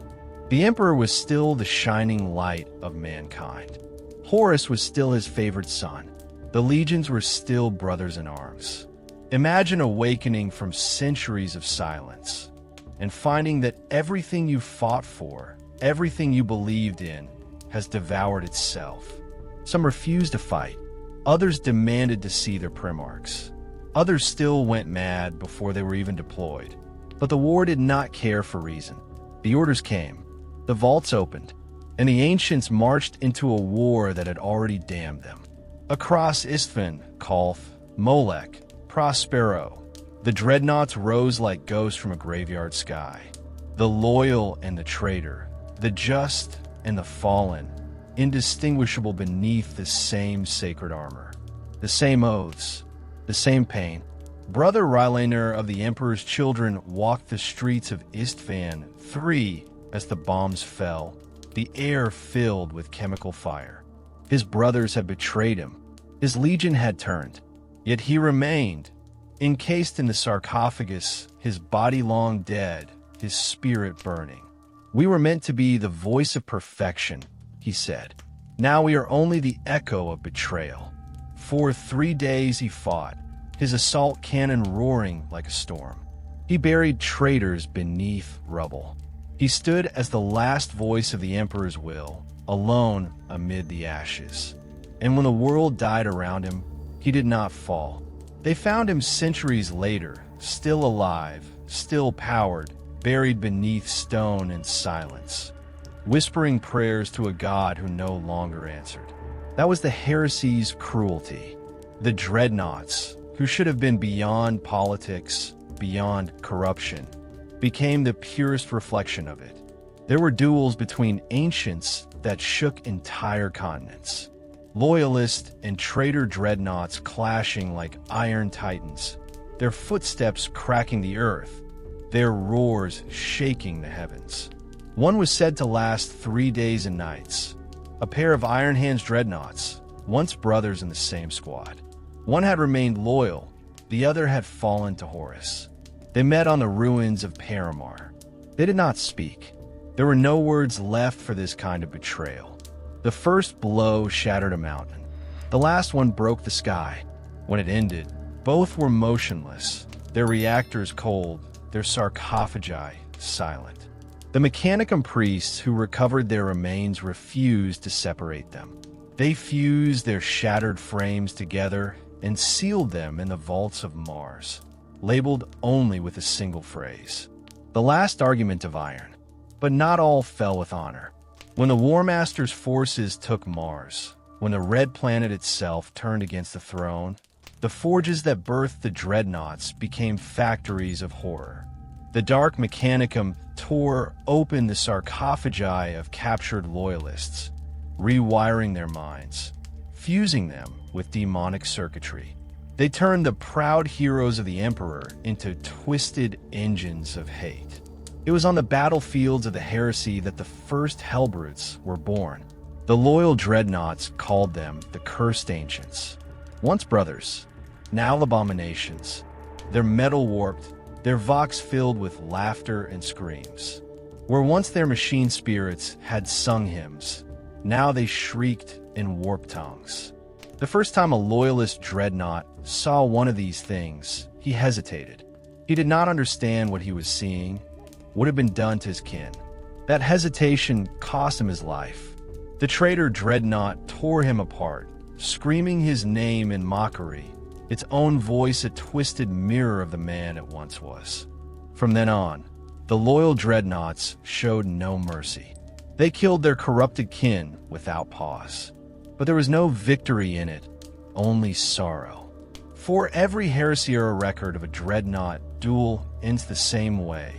The Emperor was still the shining light of mankind. Horus was still his favored son. The legions were still brothers in arms. Imagine awakening from centuries of silence and finding that everything you fought for, everything you believed in, has devoured itself. Some refused to fight. Others demanded to see their Primarchs. Others still went mad before they were even deployed. But the war did not care for reason. The orders came. The vaults opened. and the ancients marched into a war that had already damned them. Across Istvan, Kolth, Molech, Prospero, the dreadnoughts rose like ghosts from a graveyard sky. The loyal and the traitor, the just and the fallen, indistinguishable beneath the same sacred armor. The same oaths, the same pain. Brother Rylaner of the Emperor's Children walked the streets of Istvan III as the bombs fell, the air filled with chemical fire. His brothers had betrayed him. His legion had turned. Yet he remained, encased in the sarcophagus, his body long dead, his spirit burning. "We were meant to be the voice of perfection," he said. "Now we are only the echo of betrayal." For 3 days he fought, his assault cannon roaring like a storm. He buried traitors beneath rubble. He stood as the last voice of the Emperor's will, alone amid the ashes. And when the world died around him, he did not fall. They found him centuries later, still alive, still powered, buried beneath stone in silence, whispering prayers to a god who no longer answered. That was the heresy's cruelty. The dreadnoughts, who should have been beyond politics, beyond corruption, became the purest reflection of it. There were duels between ancients that shook entire continents. Loyalist and traitor dreadnoughts clashing like iron titans, their footsteps cracking the earth, their roars shaking the heavens. One was said to last 3 days and nights. A pair of Iron Hands dreadnoughts, once brothers in the same squad. One had remained loyal, the other had fallen to Horus. They met on the ruins of Paramar. They did not speak. There were no words left for this kind of betrayal. The first blow shattered a mountain. The last one broke the sky. When it ended, both were motionless, their reactors cold, their sarcophagi silent. The Mechanicum priests who recovered their remains refused to separate them. They fused their shattered frames together and sealed them in the vaults of Mars, labeled only with a single phrase: "The last argument of iron." But not all fell with honor. When the War Master's forces took Mars, when the Red Planet itself turned against the throne, the forges that birthed the dreadnoughts became factories of horror. The Dark Mechanicum tore open the sarcophagi of captured loyalists, rewiring their minds, fusing them with demonic circuitry. They turned the proud heroes of the Emperor into twisted engines of hate. It was on the battlefields of the heresy that the first Hellbrutes were born. The loyal dreadnoughts called them the Cursed Ancients. Once brothers, now abominations. Their metal warped, their vox filled with laughter and screams. Where once their machine spirits had sung hymns, now they shrieked in warped tongues. The first time a loyalist dreadnought saw one of these things, he hesitated. He did not understand what he was seeing, what had been done to his kin. That hesitation cost him his life. The traitor dreadnought tore him apart, screaming his name in mockery, its own voice a twisted mirror of the man it once was. From then on, the loyal dreadnoughts showed no mercy. They killed their corrupted kin without pause. But there was no victory in it, only sorrow. For every heresy-era record of a dreadnought duel ends the same way.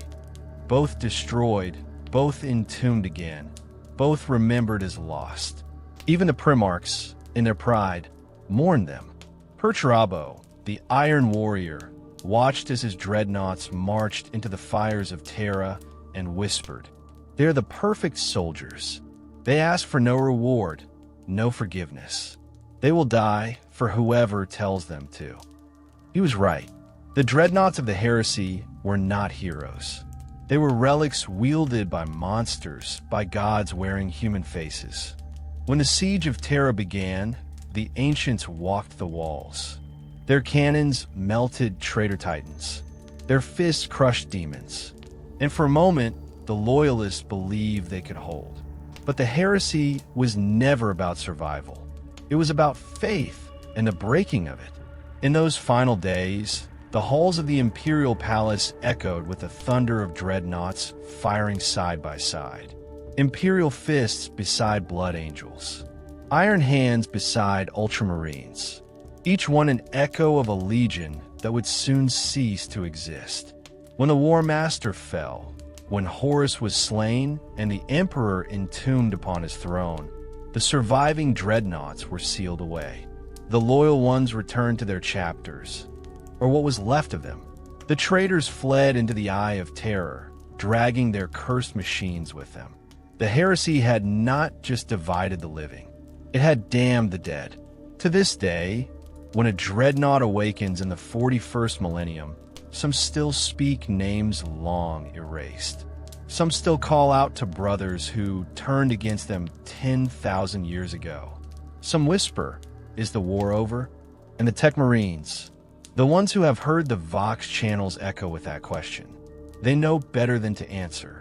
Both destroyed, both entombed again, both remembered as lost. Even the Primarchs, in their pride, mourned them. Perturabo, the Iron Warrior, watched as his dreadnoughts marched into the fires of Terra and whispered, "They're the perfect soldiers. They ask for no reward, no forgiveness. They will die for whoever tells them to." He was right. The dreadnoughts of the heresy were not heroes. They were relics wielded by monsters, by gods wearing human faces. When the siege of Terra began, the ancients walked the walls. Their cannons melted traitor titans. Their fists crushed demons. And for a moment, the loyalists believed they could hold. But the heresy was never about survival. It was about faith and the breaking of it. In those final days, the halls of the Imperial Palace echoed with the thunder of dreadnoughts firing side by side. Imperial fists beside blood angels. Iron hands beside ultramarines. Each one an echo of a legion that would soon cease to exist. When the War Master fell, when Horus was slain and the Emperor entombed upon his throne, the surviving dreadnoughts were sealed away. The loyal ones returned to their chapters, or what was left of them. The traitors fled into the Eye of Terror, dragging their cursed machines with them. The heresy had not just divided the living, it had damned the dead. To this day, when a dreadnought awakens in the 41st millennium, some still speak names long erased. Some still call out to brothers who turned against them 10,000 years ago. Some whisper, "Is the war over?" And the Tech Marines, the ones who have heard the Vox channels echo with that question, they know better than to answer.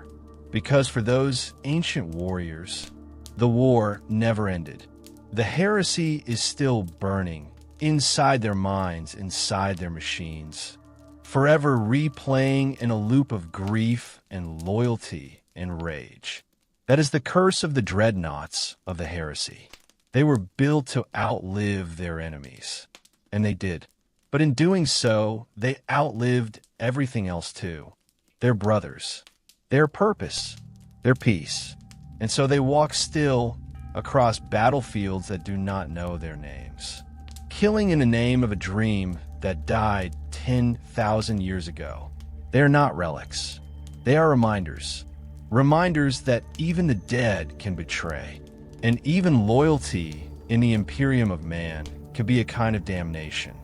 Because for those ancient warriors, the war never ended. The heresy is still burning inside their minds, inside their machines, forever replaying in a loop of grief and loyalty and rage. That is the curse of the dreadnoughts of the heresy. They were built to outlive their enemies, and they did. But in doing so, they outlived everything else too. Their brothers, their purpose, their peace. And so they walk still across battlefields that do not know their names, killing in the name of a dream that died 10,000 years ago. They are not relics. They are reminders. Reminders that even the dead can betray. And even loyalty in the Imperium of Man can be a kind of damnation.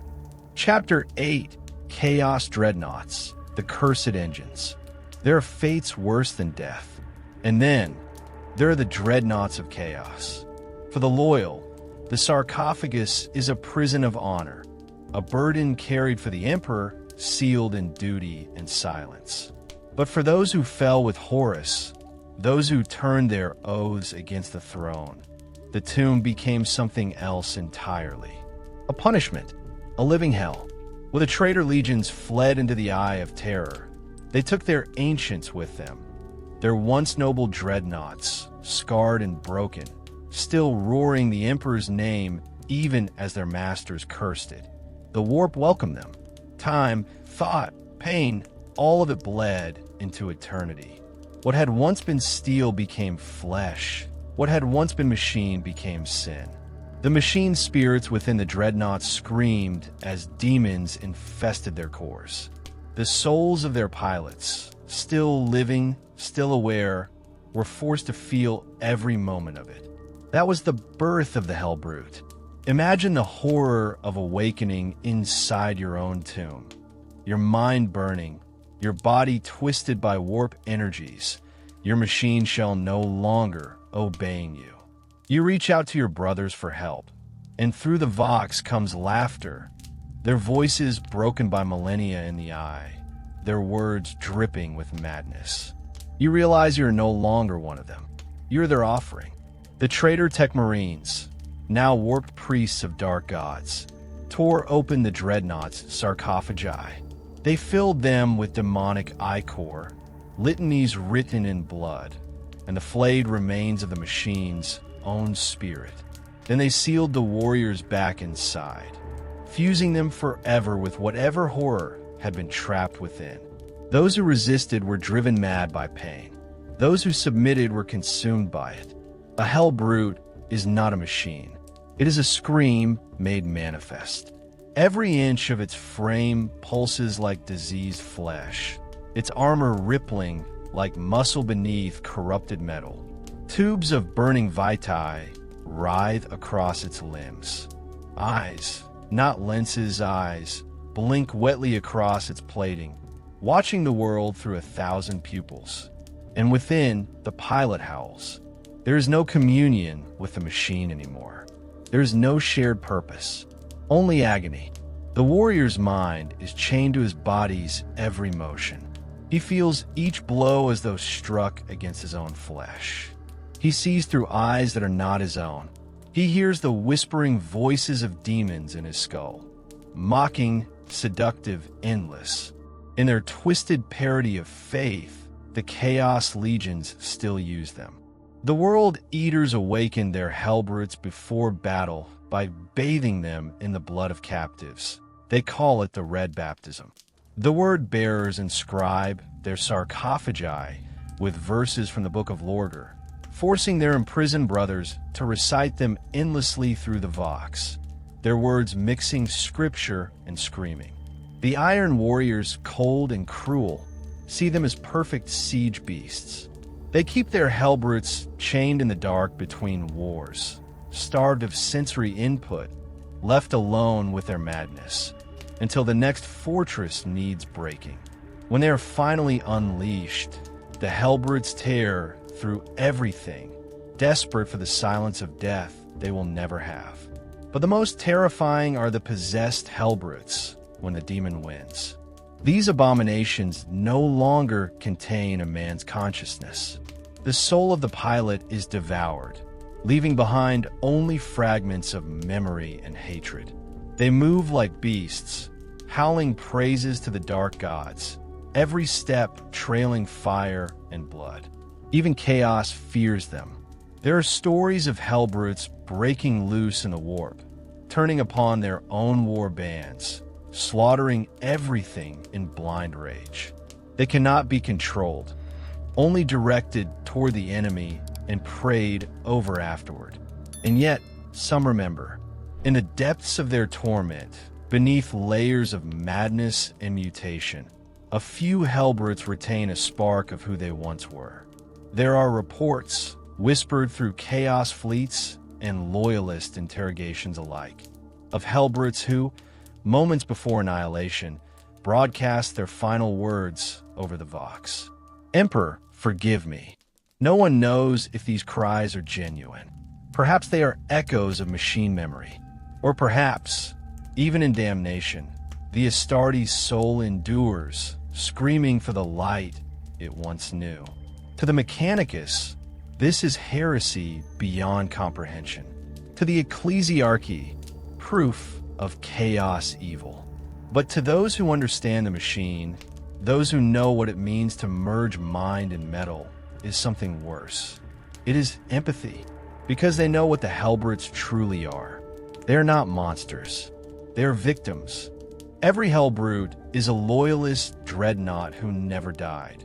Chapter 8, Chaos Dreadnoughts, the Cursed Engines. There are fates worse than death. And then, there are the Dreadnoughts of Chaos. For the loyal, the sarcophagus is a prison of honor, a burden carried for the Emperor, sealed in duty and silence. But for those who fell with Horus, those who turned their oaths against the throne, the tomb became something else entirely. A punishment, a living hell. When the traitor legions fled into the Eye of Terror, they took their ancients with them, their once noble dreadnoughts, scarred and broken, still roaring the Emperor's name even as their masters cursed it. The warp welcomed them. Time, thought, pain, all of it bled into eternity. What had once been steel became flesh. What had once been machine became sin. The machine spirits within the dreadnoughts screamed as demons infested their cores. The souls of their pilots, still living, still aware, were forced to feel every moment of it. That was the birth of the Hellbrute. Imagine the horror of awakening inside your own tomb. Your mind burning, your body twisted by warp energies, your machine shell no longer obeying you. You reach out to your brothers for help, and through the Vox comes laughter, their voices broken by millennia in the eye, their words dripping with madness. You realize you're no longer one of them. You're their offering. The traitor Tech Marines, now warped priests of dark gods, tore open the dreadnoughts' sarcophagi. They filled them with demonic ichor, litanies written in blood, and the flayed remains of the machine's own spirit. Then they sealed the warriors back inside, fusing them forever with whatever horror had been trapped within. Those who resisted were driven mad by pain. Those who submitted were consumed by it. A Hellbrute is not a machine. It is a scream made manifest. Every inch of its frame pulses like diseased flesh, its armor rippling like muscle beneath corrupted metal. Tubes of burning vitae writhe across its limbs. Eyes, not lenses eyes, blink wetly across its plating, watching the world through 1,000 pupils. And within, the pilot howls. There is no communion with the machine anymore. There is no shared purpose, only agony. The warrior's mind is chained to his body's every motion. He feels each blow as though struck against his own flesh. He sees through eyes that are not his own. He hears the whispering voices of demons in his skull, mocking, seductive, endless. In their twisted parody of faith, the Chaos Legions still use them. The World Eaters awakened their Hellbrutes before battle by bathing them in the blood of captives. They call it the Red Baptism. The Word Bearers inscribe their sarcophagi with verses from the Book of Lorgar, forcing their imprisoned brothers to recite them endlessly through the Vox, their words mixing scripture and screaming. The Iron Warriors, cold and cruel, see them as perfect siege beasts. They keep their Hellbrutes chained in the dark between wars, starved of sensory input, left alone with their madness, until the next fortress needs breaking. When they are finally unleashed, the Hellbrutes tear through everything, desperate for the silence of death they will never have. But the most terrifying are the possessed Hellbrutes when the demon wins. These abominations no longer contain a man's consciousness. The soul of the pilot is devoured, leaving behind only fragments of memory and hatred. They move like beasts, howling praises to the dark gods, every step trailing fire and blood. Even chaos fears them. There are stories of Hellbrutes breaking loose in the warp, turning upon their own war bands, slaughtering everything in blind rage. They cannot be controlled, only directed toward the enemy and prayed over afterward. And yet, some remember, in the depths of their torment, beneath layers of madness and mutation, a few Hellbrutes retain a spark of who they once were. There are reports, whispered through chaos fleets and loyalist interrogations alike, of Hellbrutes who, moments before annihilation, broadcast their final words over the Vox. "Emperor, forgive me." No one knows if these cries are genuine. Perhaps they are echoes of machine memory. Or perhaps, even in damnation, the Astartes' soul endures, screaming for the light it once knew. To the Mechanicus, this is heresy beyond comprehension. To the Ecclesiarchy, proof of chaos evil. But to those who understand the machine, those who know what it means to merge mind and metal, is something worse. It is empathy, because they know what the Hellbrutes truly are. They are not monsters. They are victims. Every Hellbrute is a loyalist dreadnought who never died,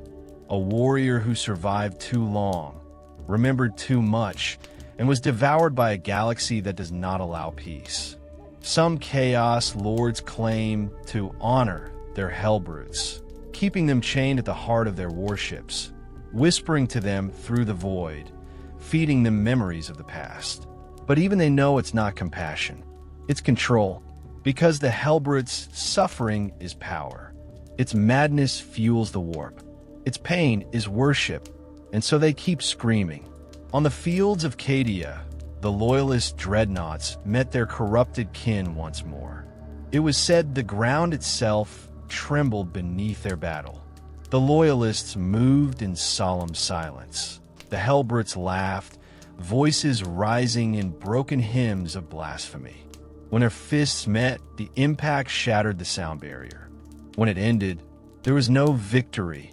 a warrior who survived too long, remembered too much, and was devoured by a galaxy that does not allow peace. Some Chaos Lords claim to honor their Hellbrutes, keeping them chained at the heart of their warships, whispering to them through the void, feeding them memories of the past. But even they know it's not compassion, it's control, because the Hellbrutes' suffering is power. Its madness fuels the warp. Its pain is worship, and so they keep screaming. On the fields of Cadia, the loyalist dreadnoughts met their corrupted kin once more. It was said the ground itself trembled beneath their battle. The loyalists moved in solemn silence. The Hellbrutes laughed, voices rising in broken hymns of blasphemy. When their fists met, the impact shattered the sound barrier. When it ended, there was no victory,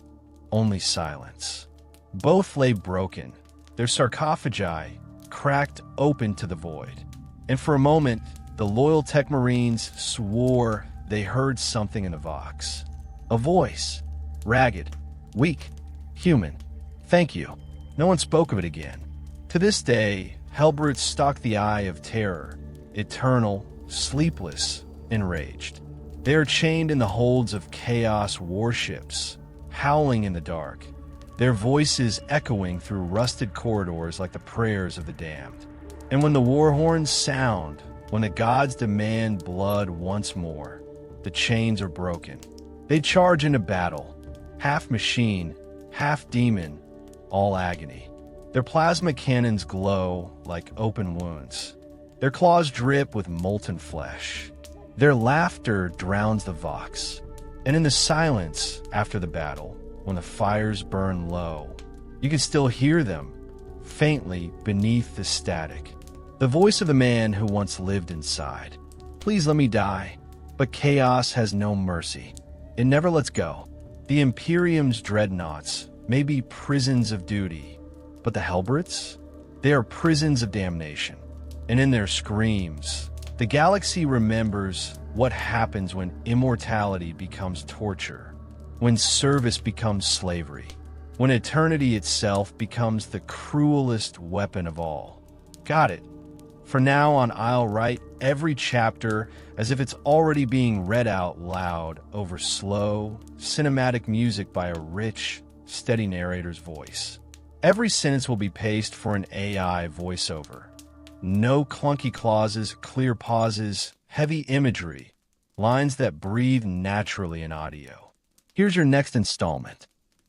only silence. Both lay broken, their sarcophagi cracked open to the void. And for a moment, the loyal Tech Marines swore they heard something in the Vox. A voice, ragged, weak, human. "Thank you." No one spoke of it again. To this day, Hellbrutes stalk the Eye of Terror, eternal, sleepless, enraged. They are chained in the holds of chaos warships, howling in the dark, their voices echoing through rusted corridors like the prayers of the damned. And when the war horns sound, when the gods demand blood once more, the chains are broken. They charge into battle, half machine, half demon, all agony. Their plasma cannons glow like open wounds. Their claws drip with molten flesh. Their laughter drowns the Vox. And in the silence after the battle, when the fires burn low, you can still hear them, faintly beneath the static. The voice of the man who once lived inside. "Please let me die." But chaos has no mercy. It never lets go. The Imperium's dreadnoughts may be prisons of duty, but the Hellbrutes? They are prisons of damnation. And in their screams, the galaxy remembers what happens when immortality becomes torture, when service becomes slavery, when eternity itself becomes the cruelest weapon of all. Got it. For now on, I'll write every chapter as if it's already being read out loud over slow, cinematic music by a rich, steady narrator's voice. Every sentence will be paced for an AI voiceover. No clunky clauses, clear pauses, heavy imagery, lines that breathe naturally in audio. Here's your next installment.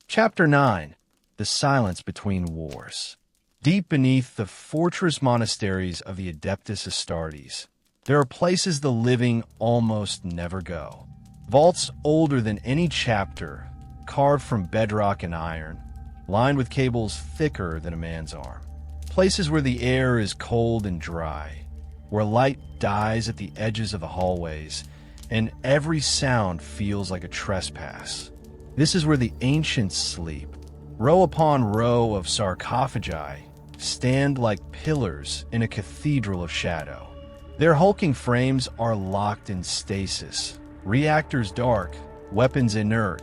Chapter 9, The Silence Between Wars. Deep beneath the fortress monasteries of the Adeptus Astartes, there are places the living almost never go. Vaults older than any chapter, carved from bedrock and iron, lined with cables thicker than a man's arm. Places where the air is cold and dry, where light dies at the edges of the hallways, and every sound feels like a trespass. This is where the ancients sleep. Row upon row of sarcophagi stand like pillars in a cathedral of shadow. Their hulking frames are locked in stasis, reactors dark, weapons inert,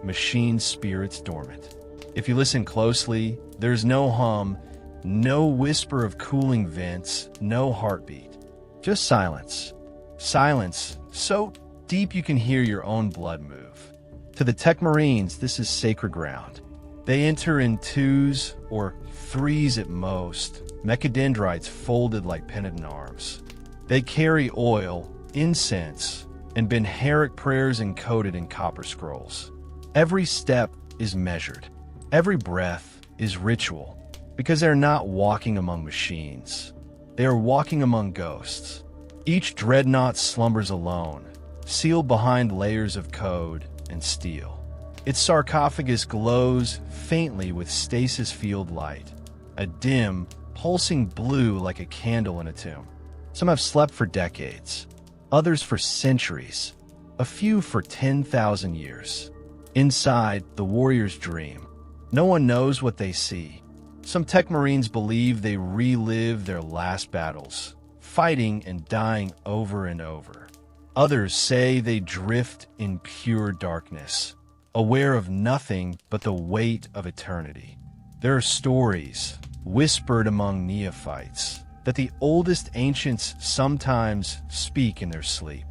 machine spirits dormant. If you listen closely, there's no hum, no whisper of cooling vents, no heartbeat. Just silence. Silence so deep you can hear your own blood move. To the Tech Marines, this is sacred ground. They enter in 2s or 3s at most, mechadendrites folded like penitent arms. They carry oil, incense, and benheric prayers encoded in copper scrolls. Every step is measured. Every breath is ritual, because they're not walking among machines. They are walking among ghosts. Each dreadnought slumbers alone, sealed behind layers of code and steel. Its sarcophagus glows faintly with stasis field light, a dim, pulsing blue like a candle in a tomb. Some have slept for decades, others for centuries, a few for 10,000 years. Inside, the warriors dream. No one knows what they see. Some Tech Marines believe they relive their last battles, fighting and dying over and over. Others say they drift in pure darkness, aware of nothing but the weight of eternity. There are stories, whispered among neophytes, that the oldest ancients sometimes speak in their sleep.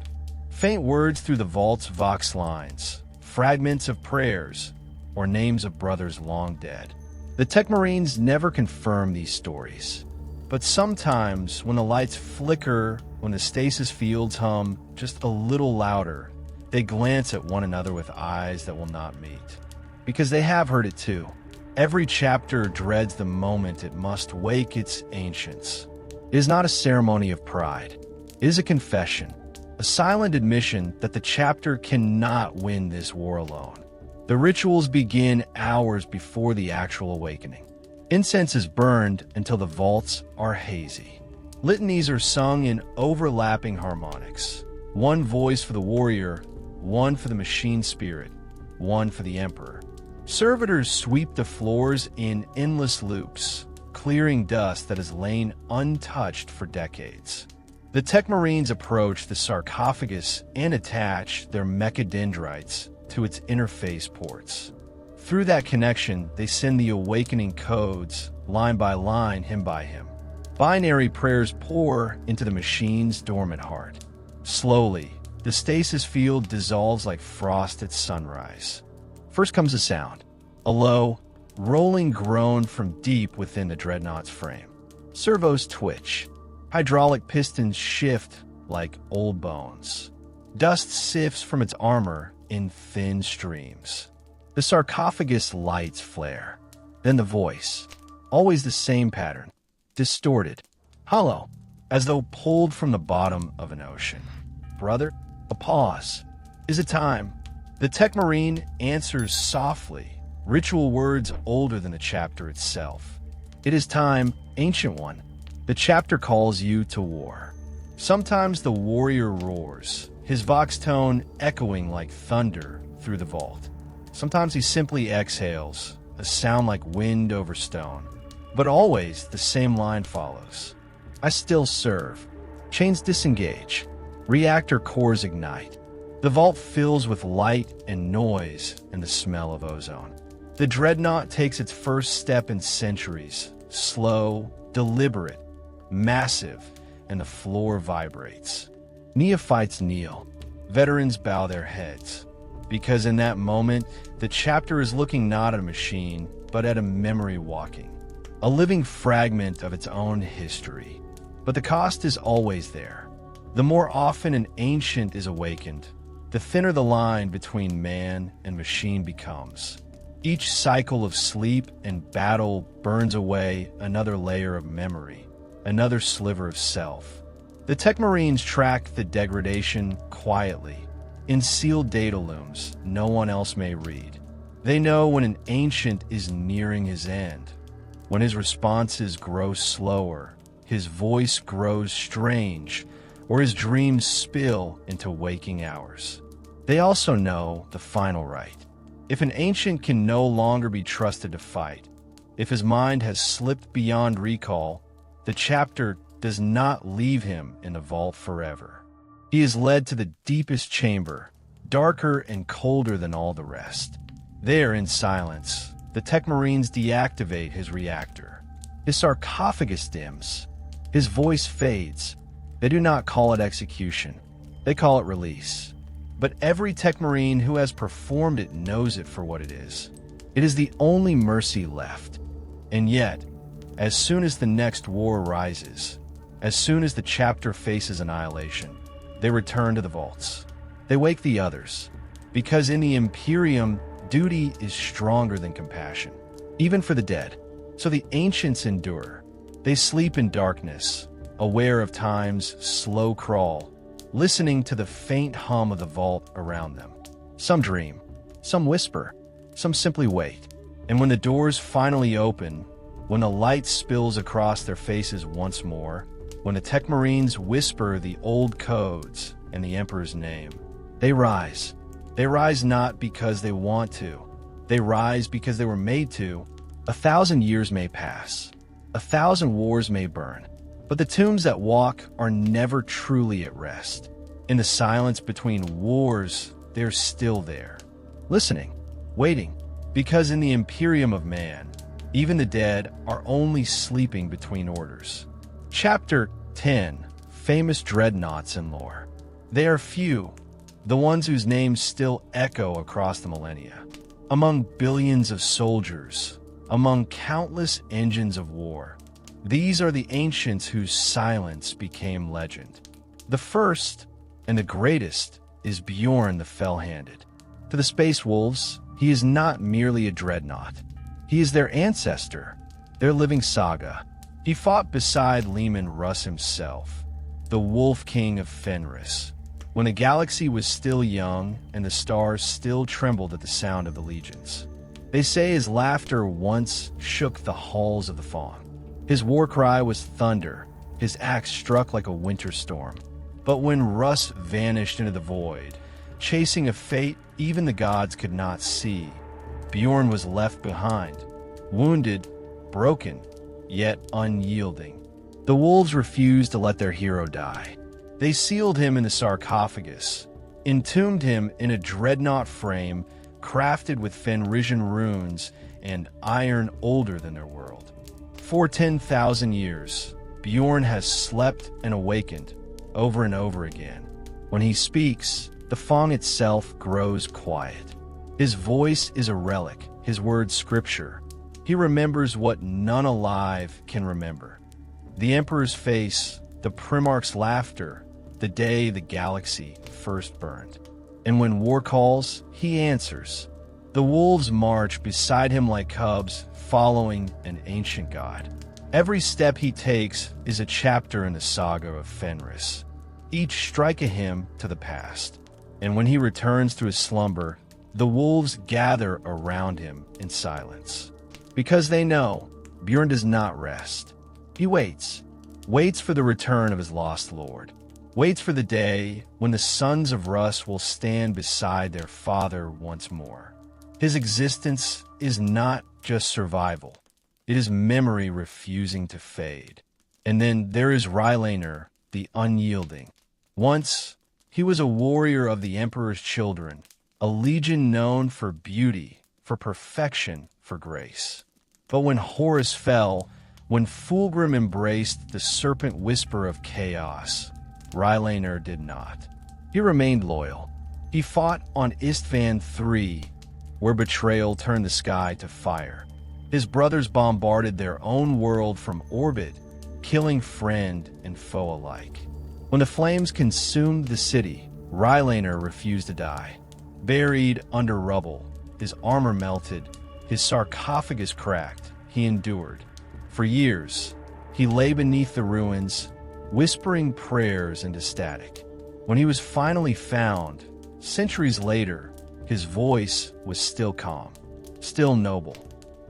Faint words through the vault's vox lines, fragments of prayers, or names of brothers long dead. The Tech Marines never confirm these stories, but sometimes when the lights flicker, when the stasis fields hum just a little louder, they glance at one another with eyes that will not meet. Because they have heard it too. Every chapter dreads the moment it must wake its ancients. It is not a ceremony of pride. It is a confession, a silent admission that the chapter cannot win this war alone. The rituals begin hours before the actual awakening. Incense is burned until the vaults are hazy. Litanies are sung in overlapping harmonics. One voice for the warrior, one for the machine spirit, one for the emperor. Servitors sweep the floors in endless loops, clearing dust that has lain untouched for decades. The Tech Marines approach the sarcophagus and attach their mechadendrites to its interface ports. Through that connection, they send the awakening codes, line by line, hymn by hymn. Binary prayers pour into the machine's dormant heart. Slowly, the stasis field dissolves like frost at sunrise. First comes a sound, a low, rolling groan from deep within the dreadnought's frame. Servos twitch. Hydraulic pistons shift like old bones. Dust sifts from its armor in thin streams. The sarcophagus lights flare. Then the voice, always the same pattern, distorted, hollow, as though pulled from the bottom of an ocean. Brother, a pause. Is it time? The Tech Marine answers softly, ritual words older than the chapter itself. It is time, Ancient One. The chapter calls you to war. Sometimes the warrior roars, his vox tone echoing like thunder through the vault. Sometimes he simply exhales, a sound like wind over stone. But always the same line follows. I still serve. Chains disengage. Reactor cores ignite. The vault fills with light and noise and the smell of ozone. The Dreadnought takes its first step in centuries. Slow, deliberate, massive, and the floor vibrates. Neophytes kneel. Veterans bow their heads. Because in that moment, the chapter is looking not at a machine, but at a memory walking. A living fragment of its own history. But the cost is always there. The more often an ancient is awakened, the thinner the line between man and machine becomes. Each cycle of sleep and battle burns away another layer of memory, another sliver of self. The Tech Marines track the degradation quietly, in sealed data looms no one else may read. They know when an ancient is nearing his end, when his responses grow slower, his voice grows strange, or his dreams spill into waking hours. They also know the final right. If an ancient can no longer be trusted to fight, if his mind has slipped beyond recall, the chapter does not leave him in the vault forever. He is led to the deepest chamber, darker and colder than all the rest. There, in silence, the Tech Marines deactivate his reactor. His sarcophagus dims. His voice fades. They do not call it execution. They call it release. But every Tech Marine who has performed it knows it for what it is. It is the only mercy left. And yet, as soon as the next war rises, as soon as the chapter faces annihilation, they return to the vaults. They wake the others, because in the Imperium, duty is stronger than compassion, even for the dead. So the ancients endure. They sleep in darkness, aware of time's slow crawl, listening to the faint hum of the vault around them. Some dream, some whisper, some simply wait. And when the doors finally open, when the light spills across their faces once more, when the Tech Marines whisper the old codes and the Emperor's name, they rise. They rise not because they want to. They rise because they were made to. 1,000 years may pass. 1,000 wars may burn. But the tombs that walk are never truly at rest. In the silence between wars, they're still there. Listening, waiting, because in the Imperium of Man, even the dead are only sleeping between orders. Chapter 10. Famous Dreadnoughts in Lore. They are few, the ones whose names still echo across the millennia. Among billions of soldiers, among countless engines of war, these are the ancients whose silence became legend. The first and the greatest is Bjorn the Fell-Handed. To the Space Wolves, he is not merely a dreadnought. He is their ancestor, their living saga. He fought beside Leman Russ himself, the Wolf King of Fenris, when the galaxy was still young and the stars still trembled at the sound of the legions. They say his laughter once shook the halls of the Fawn. His war cry was thunder, his axe struck like a winter storm. But when Russ vanished into the void, chasing a fate even the gods could not see, Bjorn was left behind, wounded, broken, yet unyielding. The wolves refused to let their hero die. They sealed him in the sarcophagus, entombed him in a dreadnought frame crafted with Fenrisian runes and iron older than their world. For 10,000 years, Bjorn has slept and awakened over and over again. When he speaks, the Fong itself grows quiet. His voice is a relic, his words scripture. He remembers what none alive can remember. The Emperor's face, the Primarch's laughter, the day the galaxy first burned. And when war calls, he answers. The wolves march beside him like cubs, following an ancient god. Every step he takes is a chapter in the saga of Fenris. Each strike a hymn to the past. And when he returns to his slumber, the wolves gather around him in silence. Because they know Bjorn does not rest. He waits for the return of his lost lord. Waits for the day when the sons of Russ will stand beside their father once more. His existence is not just survival. It is memory refusing to fade. And then there is Rylaner, the unyielding. Once, he was a warrior of the Emperor's children, a legion known for beauty, for perfection, for grace. But when Horus fell, when Fulgrim embraced the serpent whisper of chaos, Rylaner did not. He remained loyal. He fought on Istvan III, where betrayal turned the sky to fire. His brothers bombarded their own world from orbit, killing friend and foe alike. When the flames consumed the city, Rylaner refused to die. Buried under rubble, his armor melted, his sarcophagus cracked, he endured. For years, he lay beneath the ruins, whispering prayers into static. When he was finally found, centuries later, his voice was still calm, still noble.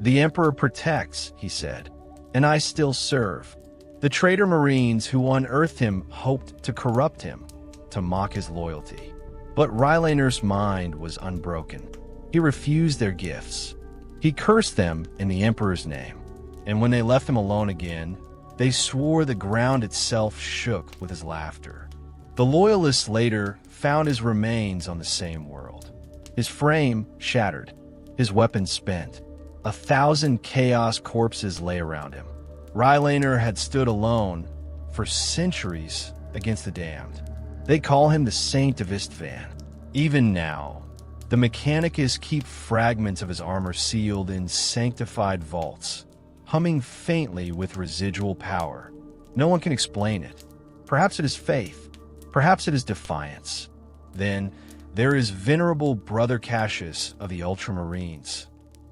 "The Emperor protects," he said, "and I still serve." The traitor Marines who unearthed him hoped to corrupt him, to mock his loyalty. But Rylaner's mind was unbroken. He refused their gifts. He cursed them in the Emperor's name. And when they left him alone again, they swore the ground itself shook with his laughter. The Loyalists later found his remains on the same world. His frame shattered, his weapons spent. 1,000 chaos corpses lay around him. Rylaner had stood alone for centuries against the damned. They call him the Saint of Istvan. Even now, the Mechanicus keep fragments of his armor sealed in sanctified vaults, humming faintly with residual power. No one can explain it. Perhaps it is faith. Perhaps it is defiance. Then there is venerable Brother Cassius of the Ultramarines,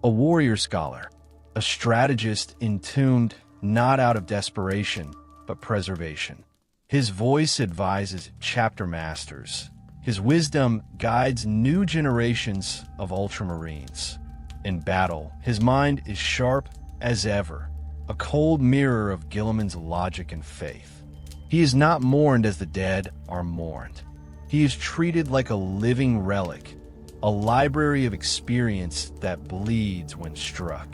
a warrior scholar, a strategist entombed not out of desperation, but preservation. His voice advises chapter masters. His wisdom guides new generations of Ultramarines. In battle, his mind is sharp as ever, a cold mirror of Guilliman's logic and faith. He is not mourned as the dead are mourned. He is treated like a living relic, a library of experience that bleeds when struck.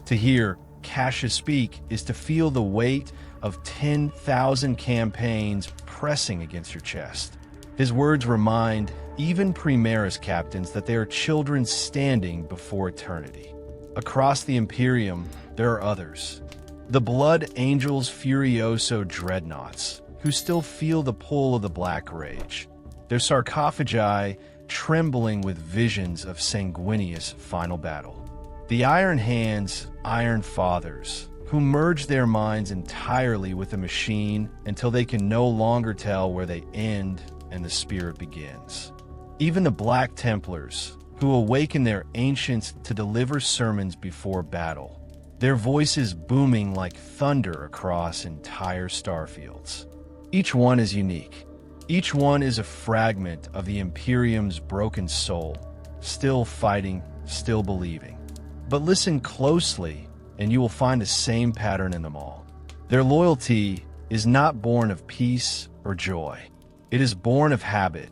To hear Cassius speak is to feel the weight of 10,000 campaigns pressing against your chest. His words remind even Primaris captains that they are children standing before eternity. Across the Imperium, there are others. The Blood Angels Furioso Dreadnoughts, who still feel the pull of the Black Rage. Their sarcophagi trembling with visions of sanguineous final battle. The Iron Hands, Iron Fathers, who merge their minds entirely with the machine until they can no longer tell where they end and the spirit begins. Even the Black Templars, who awaken their ancients to deliver sermons before battle, their voices booming like thunder across entire starfields. Each one is unique. Each one is a fragment of the Imperium's broken soul, still fighting, still believing. But listen closely, and you will find the same pattern in them all. Their loyalty is not born of peace or joy. It is born of habit,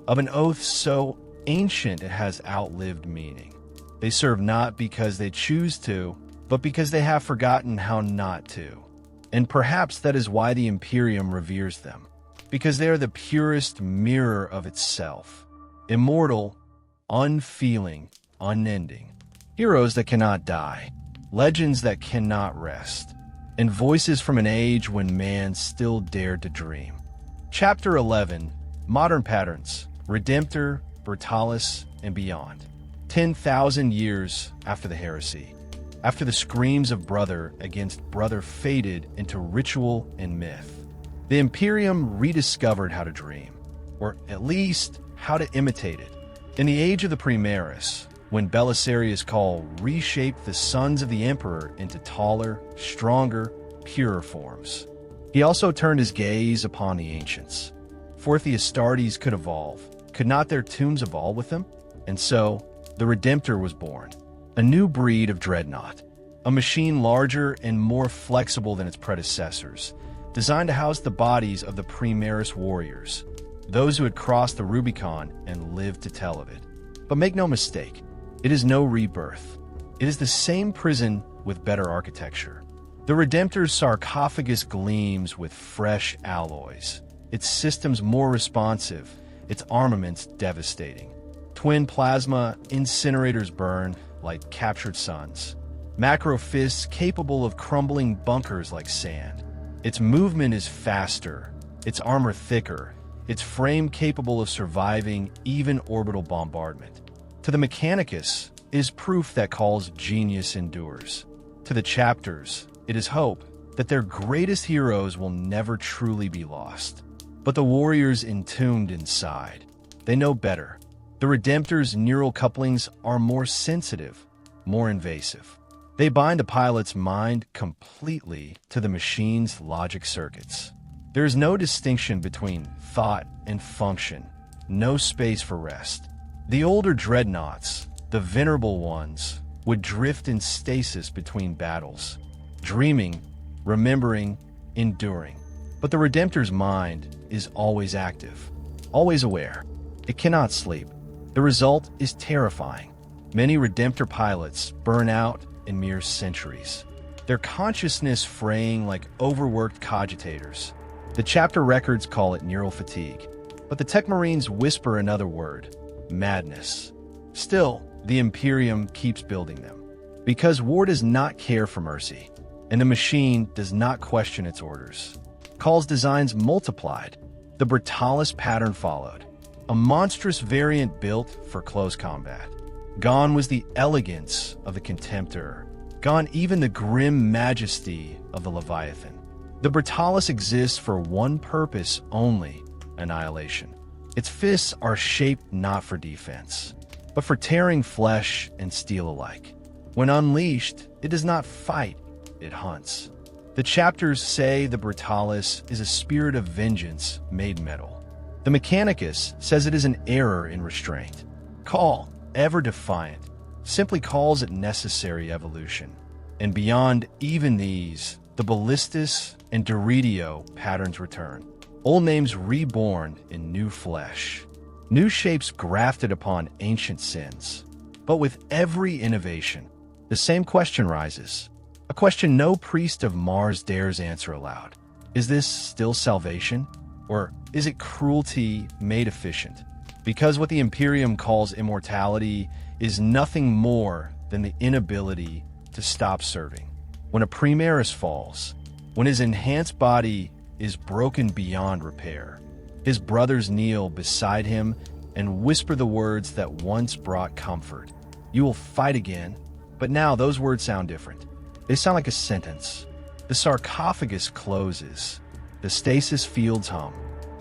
of an oath so ancient it has outlived meaning. They serve not because they choose to, but because they have forgotten how not to. And perhaps that is why the Imperium reveres them, because they are the purest mirror of itself. Immortal, unfeeling, unending. Heroes that cannot die, legends that cannot rest, and voices from an age when man still dared to dream. Chapter 11, Modern Patterns, Redemptor, Brutalis, and Beyond. 10,000 years after the heresy, after the screams of brother against brother faded into ritual and myth, the Imperium rediscovered how to dream, or at least how to imitate it. In the age of the Primaris, when Belisarius' call reshaped the sons of the Emperor into taller, stronger, purer forms. He also turned his gaze upon the ancients. For if the Astartes could evolve, could not their tombs evolve with them? And so, the Redemptor was born, a new breed of dreadnought, a machine larger and more flexible than its predecessors, designed to house the bodies of the Primaris warriors, those who had crossed the Rubicon and lived to tell of it. But make no mistake, it is no rebirth. It is the same prison with better architecture. The Redemptor's sarcophagus gleams with fresh alloys, its systems more responsive, its armaments devastating. Twin plasma incinerators burn like captured suns. Macro fists capable of crumbling bunkers like sand. Its movement is faster, its armor thicker, its frame capable of surviving even orbital bombardment. To the Mechanicus, it is proof that Call's genius endures. To the chapters, it is hope that their greatest heroes will never truly be lost. But the warriors entombed inside, they know better. The Redemptor's neural couplings are more sensitive, more invasive. They bind the pilot's mind completely to the machine's logic circuits. There is no distinction between thought and function, no space for rest. The older dreadnoughts, the venerable ones, would drift in stasis between battles, dreaming, remembering, enduring. But the Redemptor's mind is always active, always aware. It cannot sleep. The result is terrifying. Many Redemptor pilots burn out in mere centuries, their consciousness fraying like overworked cogitators. The chapter records call it neural fatigue, but the Tech Marines whisper another word: madness. Still, the Imperium keeps building them, because war does not care for mercy, and the machine does not question its orders. Call's designs multiplied. The Brutalis pattern followed, a monstrous variant built for close combat. Gone was the elegance of the Contemptor, gone even the grim majesty of the Leviathan. The Brutalis exists for one purpose only: annihilation. Its fists are shaped not for defense, but for tearing flesh and steel alike. When unleashed, it does not fight, it hunts. The chapters say the Brutalis is a spirit of vengeance made metal. The Mechanicus says it is an error in restraint. Call, ever defiant, simply calls it necessary evolution. And beyond even these, the Ballistus and Doridio patterns return. Old names reborn in new flesh. New shapes grafted upon ancient sins. But with every innovation, the same question rises. A question no priest of Mars dares answer aloud. Is this still salvation? Or is it cruelty made efficient? Because what the Imperium calls immortality is nothing more than the inability to stop serving. When a Primaris falls, when his enhanced body is broken beyond repair, his brothers kneel beside him and whisper the words that once brought comfort. You will fight again, but now those words sound different. They sound like a sentence. The sarcophagus closes, the stasis fields hum,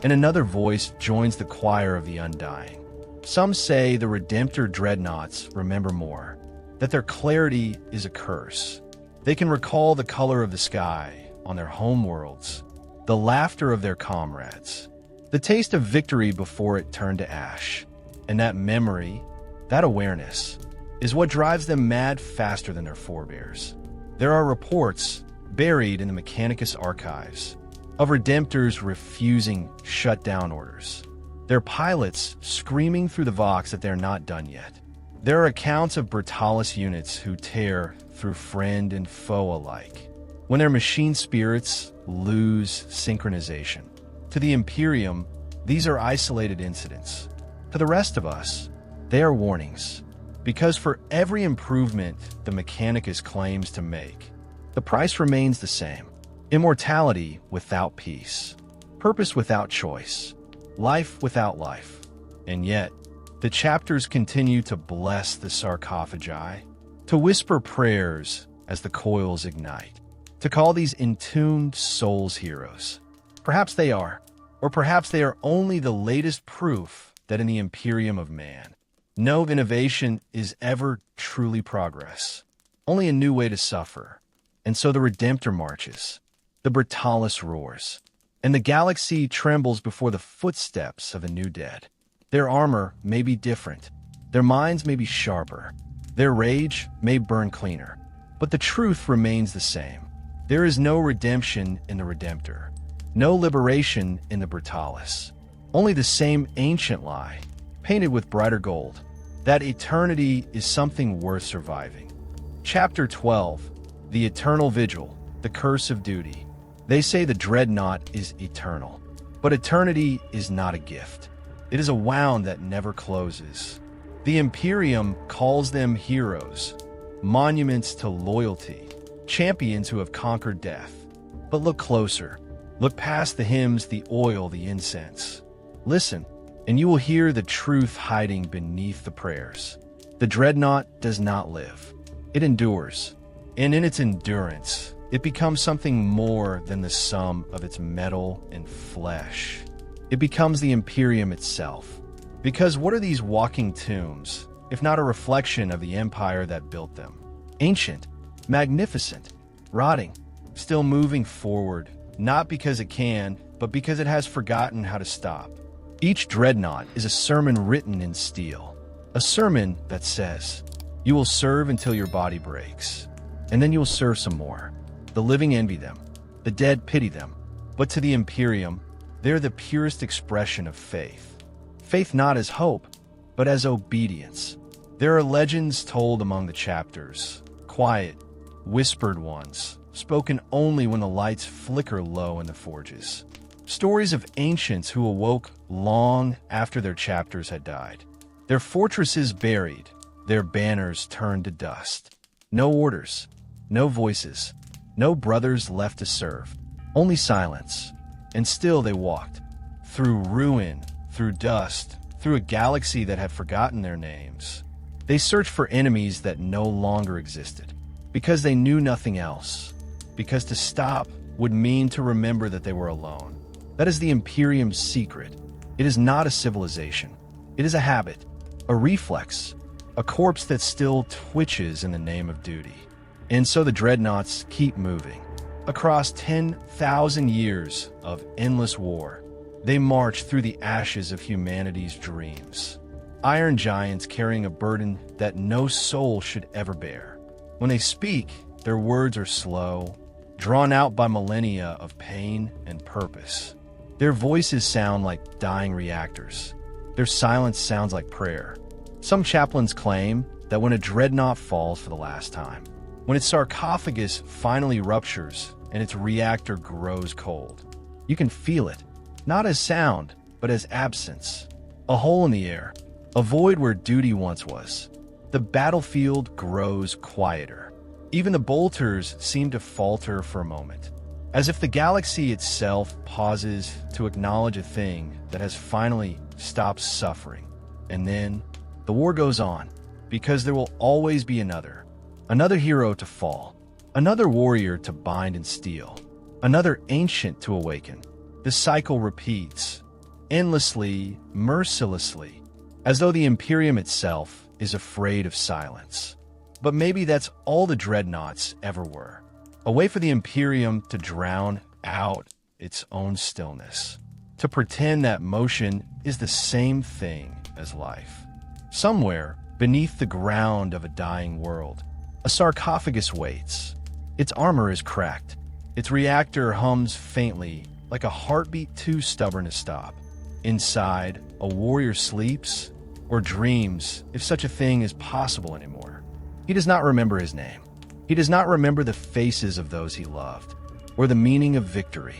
and another voice joins the choir of the undying. Some say the Redemptor dreadnoughts remember more, that their clarity is a curse. They can recall the color of the sky on their homeworlds, the laughter of their comrades, the taste of victory before it turned to ash. And that memory, that awareness, is what drives them mad faster than their forebears. There are reports, buried in the Mechanicus archives, of Redemptors refusing shutdown orders, their pilots screaming through the Vox that they're not done yet. There are accounts of Brutalis units who tear through friend and foe alike, when their machine spirits lose synchronization. To the Imperium, these are isolated incidents. To the rest of us, they are warnings, because for every improvement the Mechanicus claims to make, the price remains the same. Immortality without peace, purpose without choice, life without life. And yet, the chapters continue to bless the sarcophagi, to whisper prayers as the coils ignite, to call these entombed souls heroes. Perhaps they are, or perhaps they are only the latest proof that in the Imperium of man, no innovation is ever truly progress, only a new way to suffer. And so the Redemptor marches, the Brutalis roars, and the galaxy trembles before the footsteps of a new dead. Their armor may be different, their minds may be sharper, their rage may burn cleaner, but the truth remains the same. There is no redemption in the Redemptor, no liberation in the Brutalis, only the same ancient lie, painted with brighter gold, that eternity is something worth surviving. Chapter 12, The Eternal Vigil, The Curse of Duty. They say the Dreadnought is eternal, but eternity is not a gift. It is a wound that never closes. The Imperium calls them heroes, monuments to loyalty, champions who have conquered death. But look closer. Look past the hymns, the oil, the incense. Listen, and you will hear the truth hiding beneath the prayers. The Dreadnought does not live. It endures. And in its endurance, it becomes something more than the sum of its metal and flesh. It becomes the Imperium itself. Because what are these walking tombs, if not a reflection of the empire that built them? Ancient, magnificent, rotting, still moving forward, not because it can, but because it has forgotten how to stop. Each Dreadnought is a sermon written in steel. A sermon that says, you will serve until your body breaks, and then you will serve some more. The living envy them, the dead pity them, but to the Imperium, they're the purest expression of faith. Faith not as hope, but as obedience. There are legends told among the chapters, quiet, whispered ones, spoken only when the lights flicker low in the forges. Stories of ancients who awoke long after their chapters had died. Their fortresses buried, their banners turned to dust. No orders, no voices, no brothers left to serve, only silence. And still they walked, through ruin, through dust, through a galaxy that had forgotten their names. They searched for enemies that no longer existed, because they knew nothing else, because to stop would mean to remember that they were alone. That is the Imperium's secret. It is not a civilization. It is a habit, a reflex, a corpse that still twitches in the name of duty. And so the Dreadnoughts keep moving. Across 10,000 years of endless war, they march through the ashes of humanity's dreams. Iron giants carrying a burden that no soul should ever bear. When they speak, their words are slow, drawn out by millennia of pain and purpose. Their voices sound like dying reactors. Their silence sounds like prayer. Some chaplains claim that when a Dreadnought falls for the last time, when its sarcophagus finally ruptures and its reactor grows cold, you can feel it, not as sound, but as absence. A hole in the air, a void where duty once was. The battlefield grows quieter. Even the bolters seem to falter for a moment, as if the galaxy itself pauses to acknowledge a thing that has finally stopped suffering. And then the war goes on, because there will always be another hero to fall, another warrior to bind in steel, another ancient to awaken. The cycle repeats, endlessly, mercilessly, as though the Imperium itself is afraid of silence. But maybe that's all the Dreadnoughts ever were, a way for the Imperium to drown out its own stillness, to pretend that motion is the same thing as life. Somewhere beneath the ground of a dying world, a sarcophagus waits. Its armor is cracked. Its reactor hums faintly, like a heartbeat too stubborn to stop. Inside, a warrior sleeps or dreams, if such a thing is possible anymore. He does not remember his name. He does not remember the faces of those he loved, or the meaning of victory.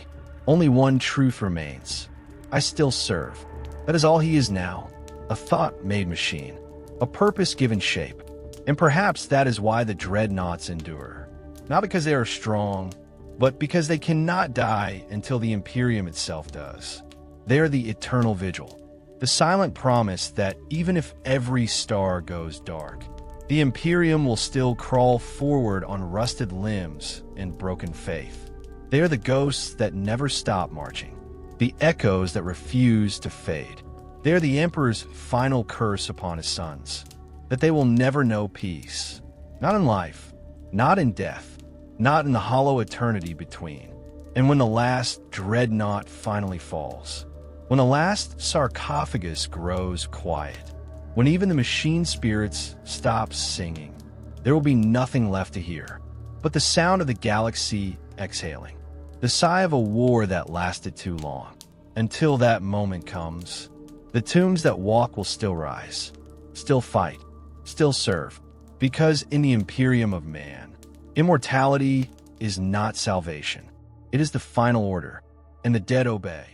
Only one truth remains. I still serve. That is all he is now. A thought-made machine. A purpose given shape. And perhaps that is why the Dreadnoughts endure. Not because they are strong, but because they cannot die until the Imperium itself does. They are the eternal vigil. The silent promise that even if every star goes dark, the Imperium will still crawl forward on rusted limbs and broken faith. They are the ghosts that never stop marching, the echoes that refuse to fade. They are the Emperor's final curse upon his sons, that they will never know peace. Not in life, not in death, not in the hollow eternity between. And when the last Dreadnought finally falls, when the last sarcophagus grows quiet, when even the machine spirits stop singing, there will be nothing left to hear but the sound of the galaxy exhaling, the sigh of a war that lasted too long. Until that moment comes, the tombs that walk will still rise, still fight, still serve, Because in the Imperium of Man, immortality is not salvation. It is the final order, and the dead obey.